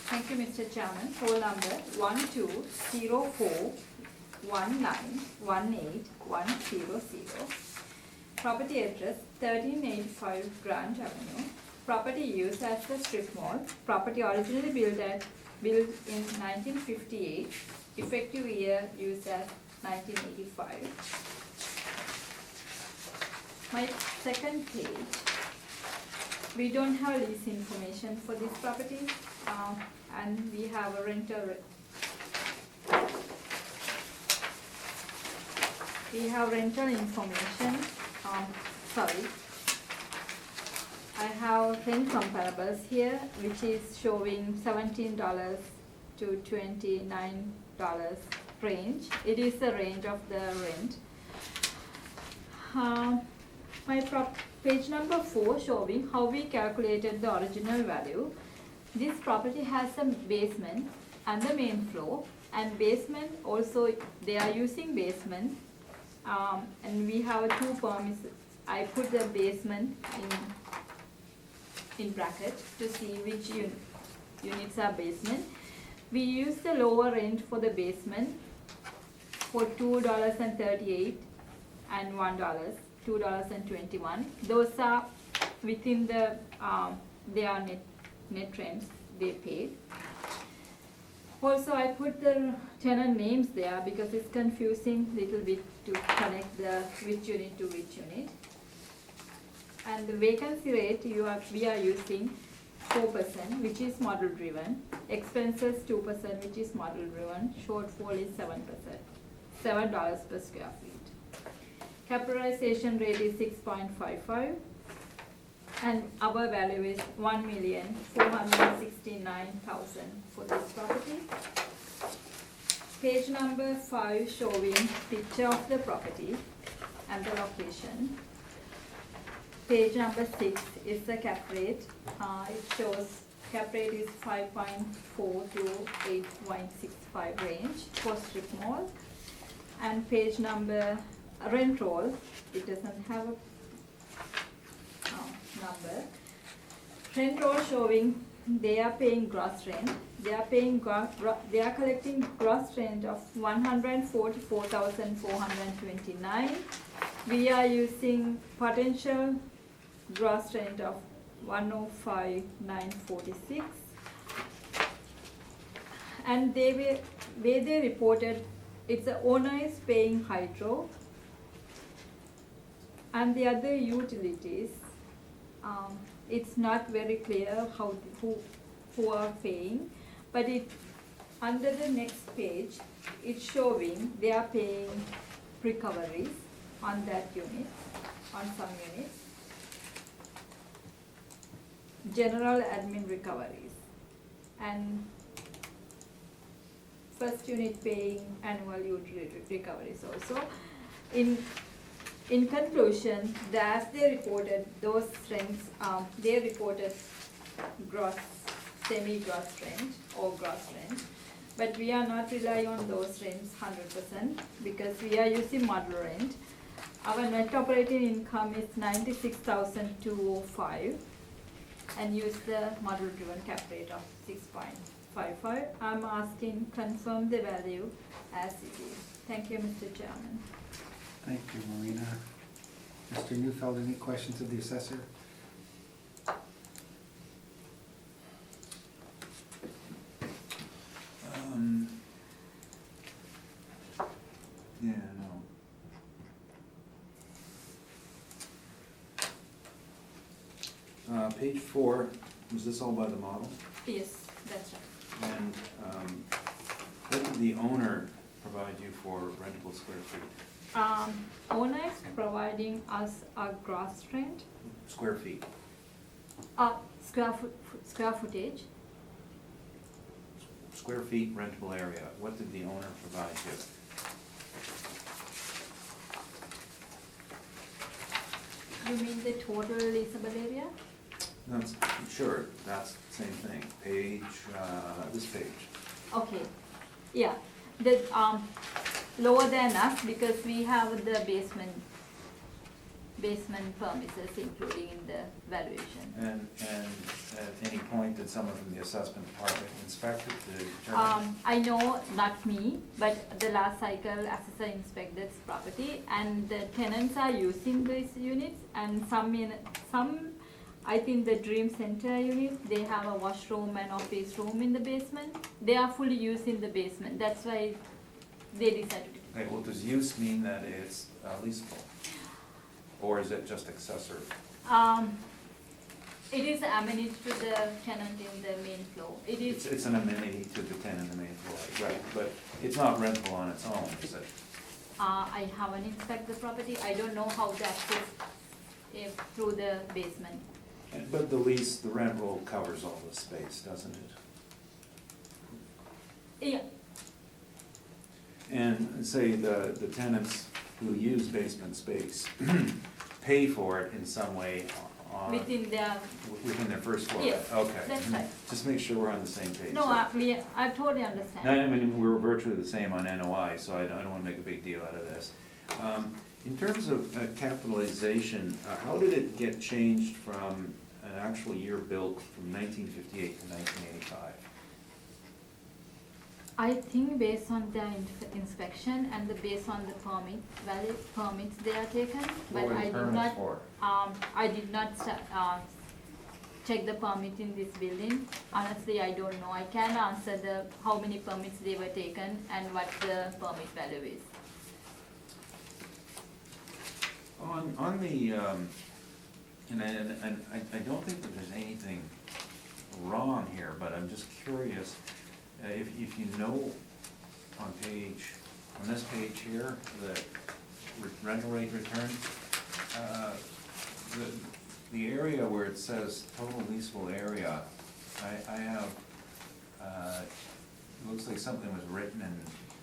Thank you, Mr. Chairman. Poll number 120419181100. Property address 1385 Grant Avenue. Property used as the strip mall. Property originally built in 1958. Effective year used as 1985. My second page. We don't have lease information for this property, and we have a rental. We have rental information. Sorry. I have 10 comparables here, which is showing $17 to $29 range. It is the range of the rent. Page number 4 showing how we calculated the original value. This property has a basement and the main floor, and basement also they are using basement, and we have two permits. I put the basement in bracket to see which units are basement. We use the lower rent for the basement for $2.38 and $1. $2.21. Those are within the their net rents they paid. Also, I put the tenant names there because it's confusing little bit to connect the which unit to which unit. And the vacancy rate we are using 4%, which is model driven. Expenses 2%, which is model driven. Shortfall is 7%. $7 per square feet. Capitalization rate is 6.55, and our value is $1,469,000 for this property. Page number 5 showing picture of the property and the location. Page number 6 is the cap rate. It shows cap rate is 5.4 to 8.65 range for strip mall. And page number rent roll, it doesn't have a number. Rent roll showing they are paying gross rent. They are collecting gross rent of $144,429. We are using potential gross rent of $105,946. And where they reported, it's the owner is paying hydro and the other utilities. It's not very clear who are paying, but under the next page, it's showing they are paying recoveries on that unit, on some units. General admin recoveries, and first unit paying annual utility recoveries also. In conclusion, as they reported those rents, they reported gross, semi-gross rent or gross rent, but we are not relying on those rents 100% because we are using model rent. Our net operating income is $96,205 and use the model driven cap rate of 6.55. I'm asking confirm the value as it is. Thank you, Mr. Chairman. Thank you, Marina. Mr. Neufeld, any questions of the assessor? Yeah, no. Page 4, was this all by the model? Yes, that's right. And what did the owner provide you for rentable square feet? Owner is providing us a gross rent, Square feet. square footage. Square feet rentable area. What did the owner provide you? You mean the total leasable area? That's, sure, that's the same thing. Page, this page. Okay, yeah, the, lower than us because we have the basement premises including in the valuation. And at any point, did someone from the assessment department inspect it to determine? I know, not me, but the last cycle assessor inspected this property and the tenants are using these units and some, I think the Dream Center unit, they have a washroom and office room in the basement. They are fully used in the basement, that's why they decided to. Okay, well, does use mean that it's leasable? Or is it just accessory? It is amenity to the tenant in the main floor. It is. It's an amenity to the tenant in the main floor, right, but it's not rentable on its own, is it? I haven't inspected the property. I don't know how that is through the basement. But the lease, the rent roll covers all the space, doesn't it? Yeah, And say the tenants who use basement space pay for it in some way within their, within their first floor? Yes, Okay. that's right. Just make sure we're on the same page. no, I totally understand. No, I mean, we're virtually the same on NOI, so I don't wanna make a big deal out of this. In terms of capitalization, how did it get changed from an actual year built from 1958 to 1985? I think based on the inspection and based on the valid permits they are taken, but What were the I did permits not, for? I did not check the permit in this building. Honestly, I don't know. I can't answer how many permits they were taken and what the permit value is. On the, and I don't think that there's anything wrong here, but I'm just curious, if you know on this page here, the rental rate return, the area where it says total leasable area, I have, it looks like something was written and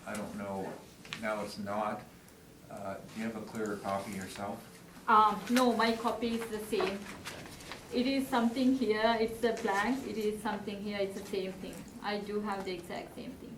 I don't know, now it's not. Do you have a clearer copy yourself? No, my copy is the same. It is something here, it's a blank, it is something here, it's the same thing. I do have the exact same thing.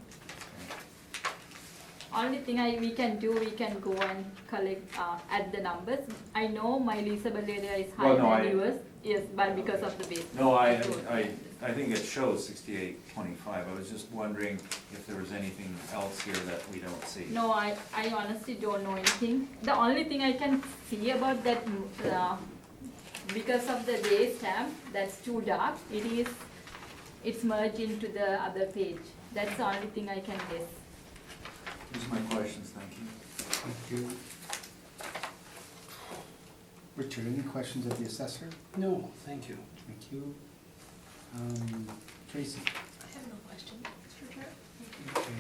Only thing we can do, we can go and collect, add the numbers. I know my leasable area is higher than yours, yes, but because of the basement. No, I think it shows 6825. I was just wondering if there was anything else here that we don't see. No, I honestly don't know anything. The only thing I can see about that, because of the day stamp, that's too dark, it's merged into the other page. That's the only thing I can guess. Those are my questions, thank you. Thank you. Richard, any questions of the assessor? No, thank you. Thank you. Tracy? I have no question, Mr. Chair. Okay.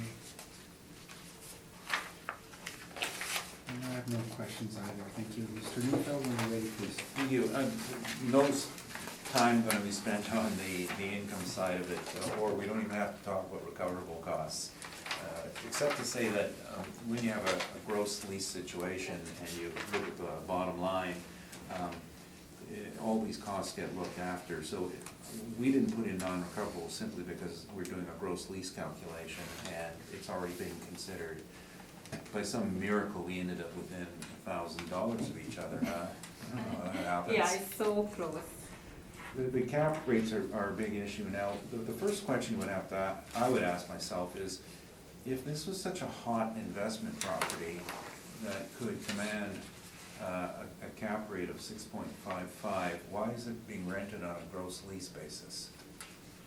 I have no questions either, thank you. Mr. Neufeld, when you're ready, please. Thank you. No time going to be spent on the income side of it, or we don't even have to talk about recoverable costs. Except to say that when you have a gross lease situation and you look at the bottom line, all these costs get looked after. So we didn't put in non-recoverable simply because we're doing a gross lease calculation and it's already been considered. By some miracle, we ended up within $1,000 of each other, huh? I don't know how that happens. Yeah, it's so close. The cap rates are a big issue now. The first question I would ask myself is, if this was such a hot investment property that could command a cap rate of 6.55, why is it being rented on a gross lease basis?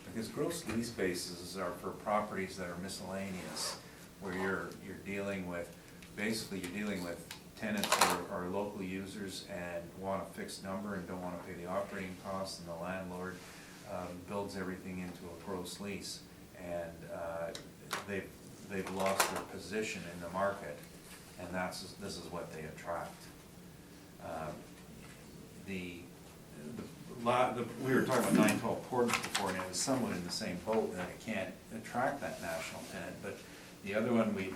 Because gross lease bases are for properties that are miscellaneous, where you're dealing with basically you're dealing with tenants who are local users and want a fixed number and don't want to pay the operating costs, and the landlord builds everything into a gross lease, and they've lost their position in the market, and this is what they attract. We were talking about 912 Portland before, and it was somewhat in the same boat, that it can't attract that national tenant, but the other one we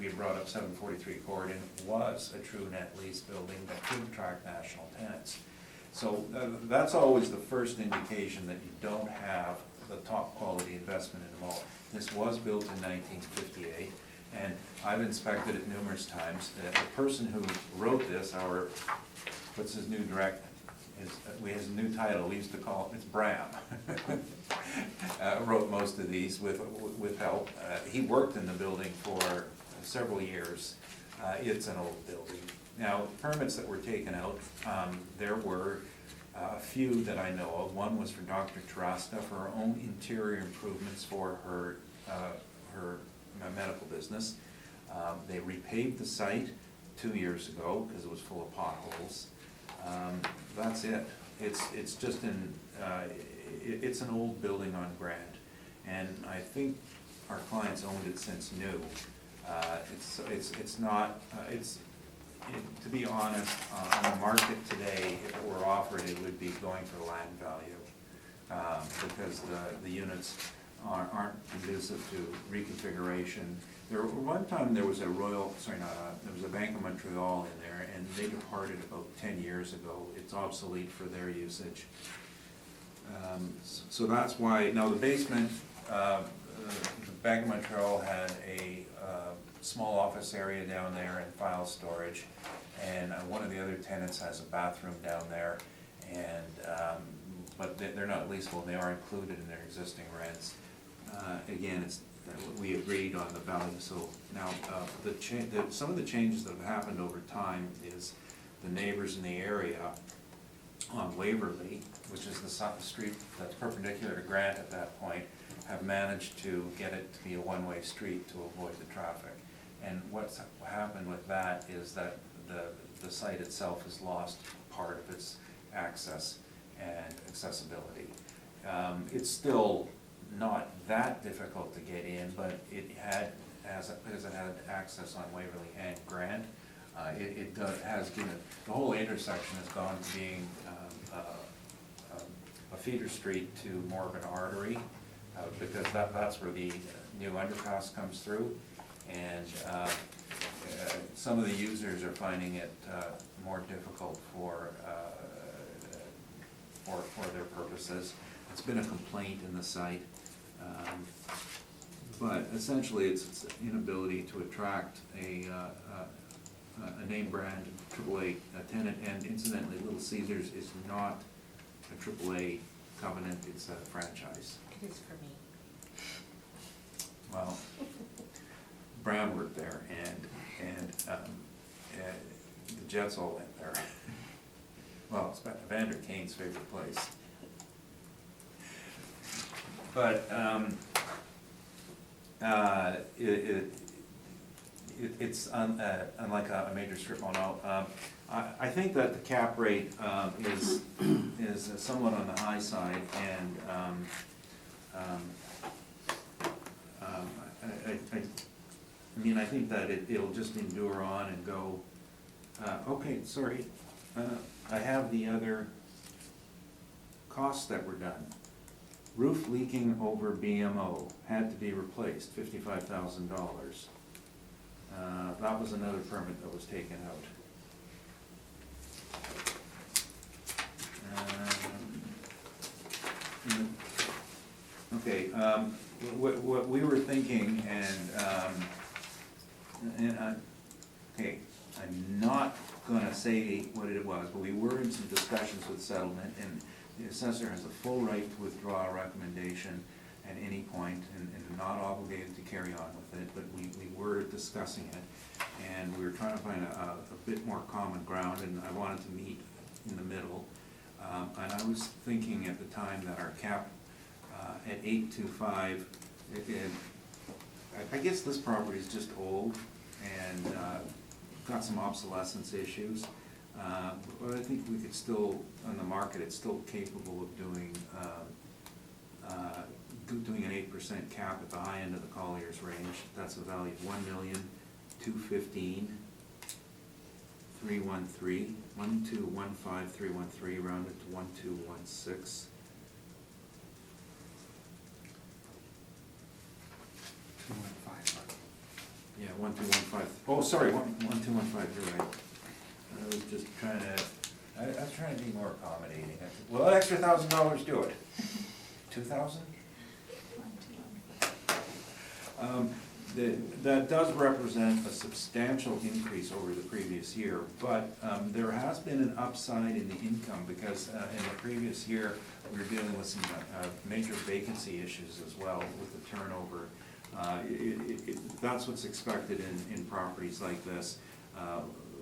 brought up, 743 Corridon, was a true net lease building that could attract national tenants. So that's always the first indication that you don't have the top quality investment involved. This was built in 1958, and I've inspected it numerous times. The person who wrote this, what's his new his new title, we used to call it's Bram. Wrote most of these with help. He worked in the building for several years. It's an old building. Now, permits that were taken out, there were a few that I know of. One was for Dr. Taraska for her own interior improvements for her medical business. They repaved the site 2 years ago because it was full of potholes. That's it. It's just it's an old building on Grant, and I think our clients owned it since new. It's not. To be honest, on the market today, if it were offered, it would be going for land value, because the units aren't conducive to reconfiguration. One time there was there was a Bank of Montreal in there, and they departed about 10 years ago. It's obsolete for their usage. So that's why, now the basement, the Bank of Montreal had a small office area down there and file storage, and one of the other tenants has a bathroom down there, and but they're not leaseable, and they are included in their existing rents. Again, we agreed on the value. So now some of the changes that have happened over time is the neighbors in the area on Waverly, which is the street that's perpendicular to Grant at that point, have managed to get it to be a one-way street to avoid the traffic. And what's happened with that is that the site itself has lost part of its access and accessibility. It's still not that difficult to get in, but because it had access on Waverly and Grant, it has given, the whole intersection has gone to being a feeder street to more of an artery, because that's where the new underpass comes through, and some of the users are finding it more difficult for their purposes. It's been a complaint in the site. But essentially, it's inability to attract a name brand AAA tenant, and incidentally, Little Caesars is not a AAA covenant; it's a franchise. It is for me. Well, Brown worked there, and the Jets all went there. Well, it's Evander Kane's favorite place. But it's unlike a major strip mall. Now, I think that the cap rate is somewhat on the high side, and I think that it'll just endure on and go. Okay, sorry, I have the other costs that were done. Roof leaking over BMO had to be replaced, $55,000. That was another permit that was taken out. Okay, what we were thinking, okay, I'm not gonna say what it was, but we were in some discussions with settlement, and the assessor has a full right to withdraw a recommendation at any point, and not obligated to carry on with it, but we were discussing it, and we were trying to find a bit more common ground, and I wanted to meet in the middle. And I was thinking at the time that our cap at 825, I guess this property is just old, and got some obsolescence issues. But I think we could still, on the market, it's still capable of doing an 8% cap at the high end of the Collier's range. That's a value of 1,215,313, 1215313, rounded to 1216. 215. Yeah, 1215. Oh, sorry, 1215. You're right. I was just trying to. I was trying to be more accommodating. I said, well, an extra $1,000 do it. 2,000? That does represent a substantial increase over the previous year, but there has been an upside in the income because in the previous year, we were dealing with some major vacancy issues as well with the turnover. That's what's expected in properties like this.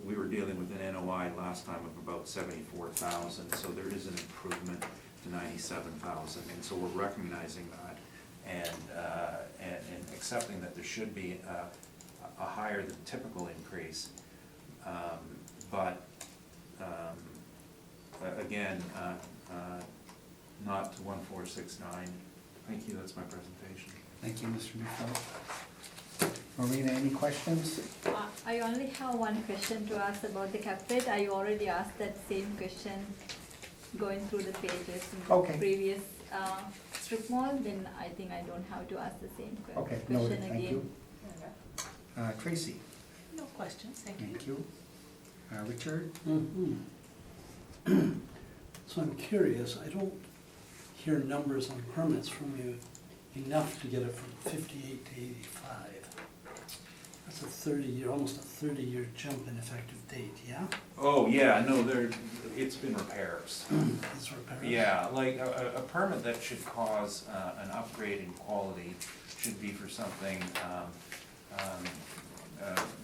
We were dealing with an NOI last time of about 74,000, so there is an improvement to 97,000, and so we're recognizing that and accepting that there should be a higher than typical increase. But again, not to 1469. Thank you, that's my presentation. Thank you, Mr. McPhail. Marina, any questions? I only have one question to ask about the cap rate. I already asked that same question going through the pages in the Okay. previous strip mall, then I think I don't have to ask the same Okay, question noted, again. thank you. Tracy? No questions, thank you. Thank you. Richard? So I'm curious, I don't hear numbers on permits from you enough to get it from 58 to 85. That's a 30-year, almost a 30-year jump in effective date, yeah? Oh, yeah, no, it's been repairs. It's repairs? Yeah, like a permit that should cause an upgrade in quality should be for something,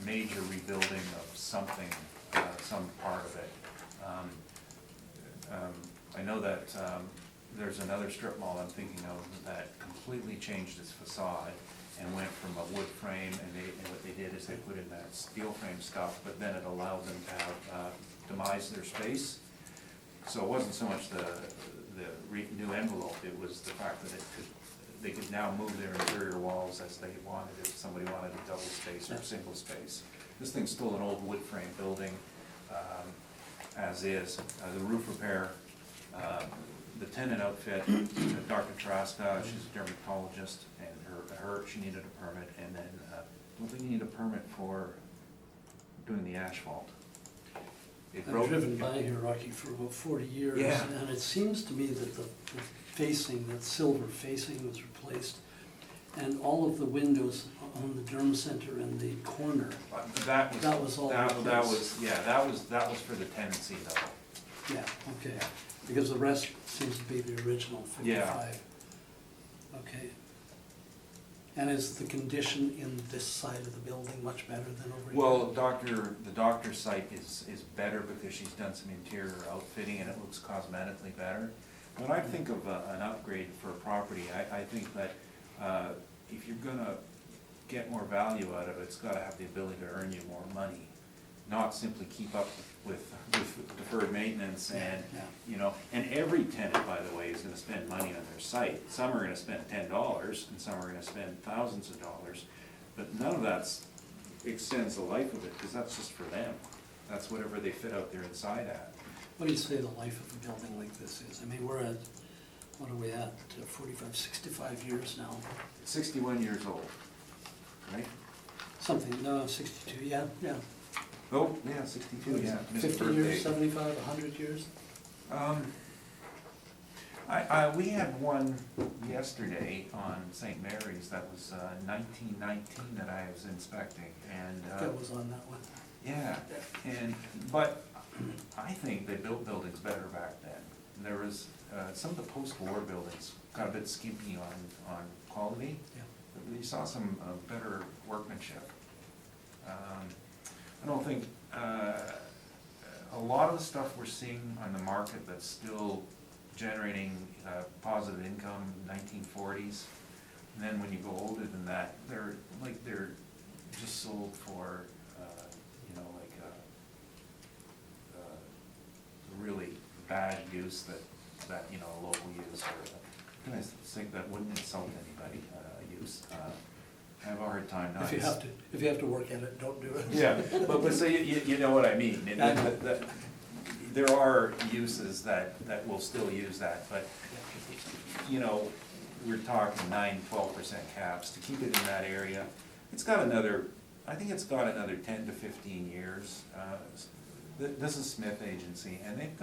major rebuilding of something, some part of it. I know that there's another strip mall I'm thinking of that completely changed its facade and went from a wood frame, and what they did is they put in that steel frame stuff, but then it allowed them to have demise their space. So it wasn't so much the new envelope, it was the fact that they could now move their interior walls as they wanted, if somebody wanted a double space or a single space. This thing's still an old wood frame building, as is. The roof repair, the tenant outfit, Dr. Traska, she's a dermatologist, and she needed a permit, and then, don't think you need a permit for doing the asphalt. I've driven by here, Rocky, for about 40 years, Yeah. and it seems to me that the facing, that silver facing was replaced, and all of the windows on the Derm Center and the corner, That was all that replaced. was for the tenancy though. Yeah, okay, because the rest seems to be the original 55. Yeah. Okay. And is the condition in this side of the building much better than over here? Well, the doctor's site is better because she's done some interior outfitting and it looks cosmetically better. When I think of an upgrade for a property, I think that if you're gonna get more value out of it, it's gotta have the ability to earn you more money, not simply keep up with deferred maintenance and, Yeah. you know, and every tenant, by the way, is gonna spend money on their site. Some are gonna spend $10 and some are gonna spend thousands of dollars, but none of that extends the life of it, because that's just for them. That's whatever they fit out there inside at. What do you say the life of a building like this is? I mean, we're at, what are we at, 45, 65 years now? 61 years old, right? Something, no, 62, yeah. Oh, yeah, 62, yeah. Missed 50 birthday. years, 75, 100 years? We had one yesterday on St. Mary's that was 1919 that I was inspecting, and That was on that one. yeah, but I think they built buildings better back then. There was some of the post-war buildings got a bit skimpy on quality. Yeah. But you saw some better workmanship. I don't think a lot of the stuff we're seeing on the market that's still generating positive income, 1940s, and then when you go older than that, they're just sold for, you know, like use that, you know, a local use, or, can I think that wouldn't insult anybody, use. I have a hard time not. If you have to work at it, don't do it. Yeah, but so you know what I mean, and I know. that there are uses that will still use that, but, you know, we're talking 9-12% caps, to keep it in that area, it's got another, I think it's got another 10 to 15 years. This is Smith Agency, and they've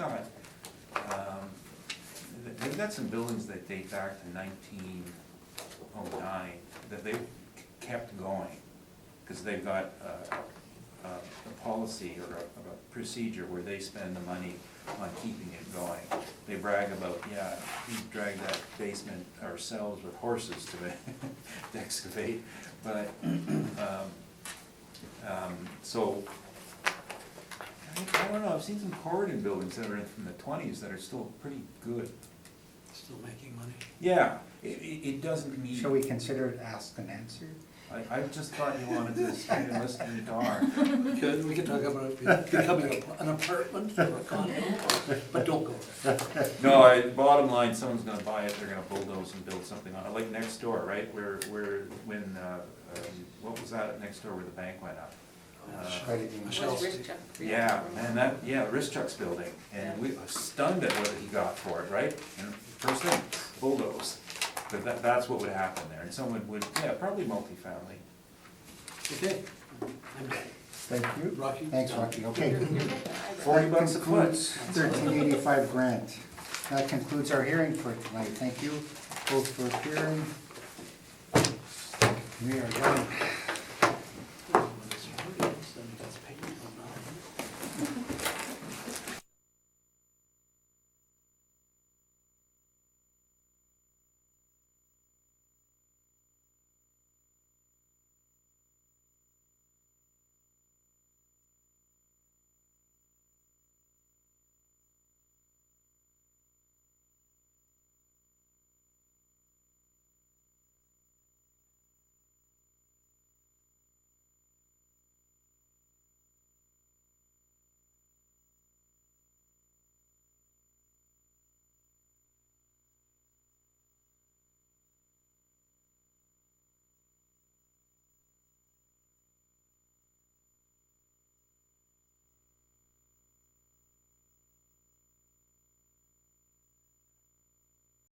got some buildings that date back to 1909 that they've kept going, because they've got a policy or a procedure where they spend the money on keeping it going. They brag about, yeah, we dragged that basement ourselves with horses to excavate, but, so, I don't know, I've seen some corridor buildings that are from the 20s that are still pretty good. Still making money. Yeah, it doesn't mean. Shall we consider it asked and answered? I just thought you wanted to stand and listen to the guitar. We could talk about it becoming an apartment or a condo, but don't go there. No, bottom line, someone's gonna buy it, they're gonna bulldoze and build something on it, like next door, right, when, what was that next door where the bank went up? Michelle's. Yeah, man, Rischuk's building, and we were stunned at what he got for it, right? And first thing, bulldoze, but that's what would happen there, and someone would, yeah, probably multifamily. Okay, I'm done. Thank you. Rocky? Thanks, Rocky, okay. $40 a foot. 1385 Grant. That concludes our hearing for tonight. Thank you both for appearing. We are done.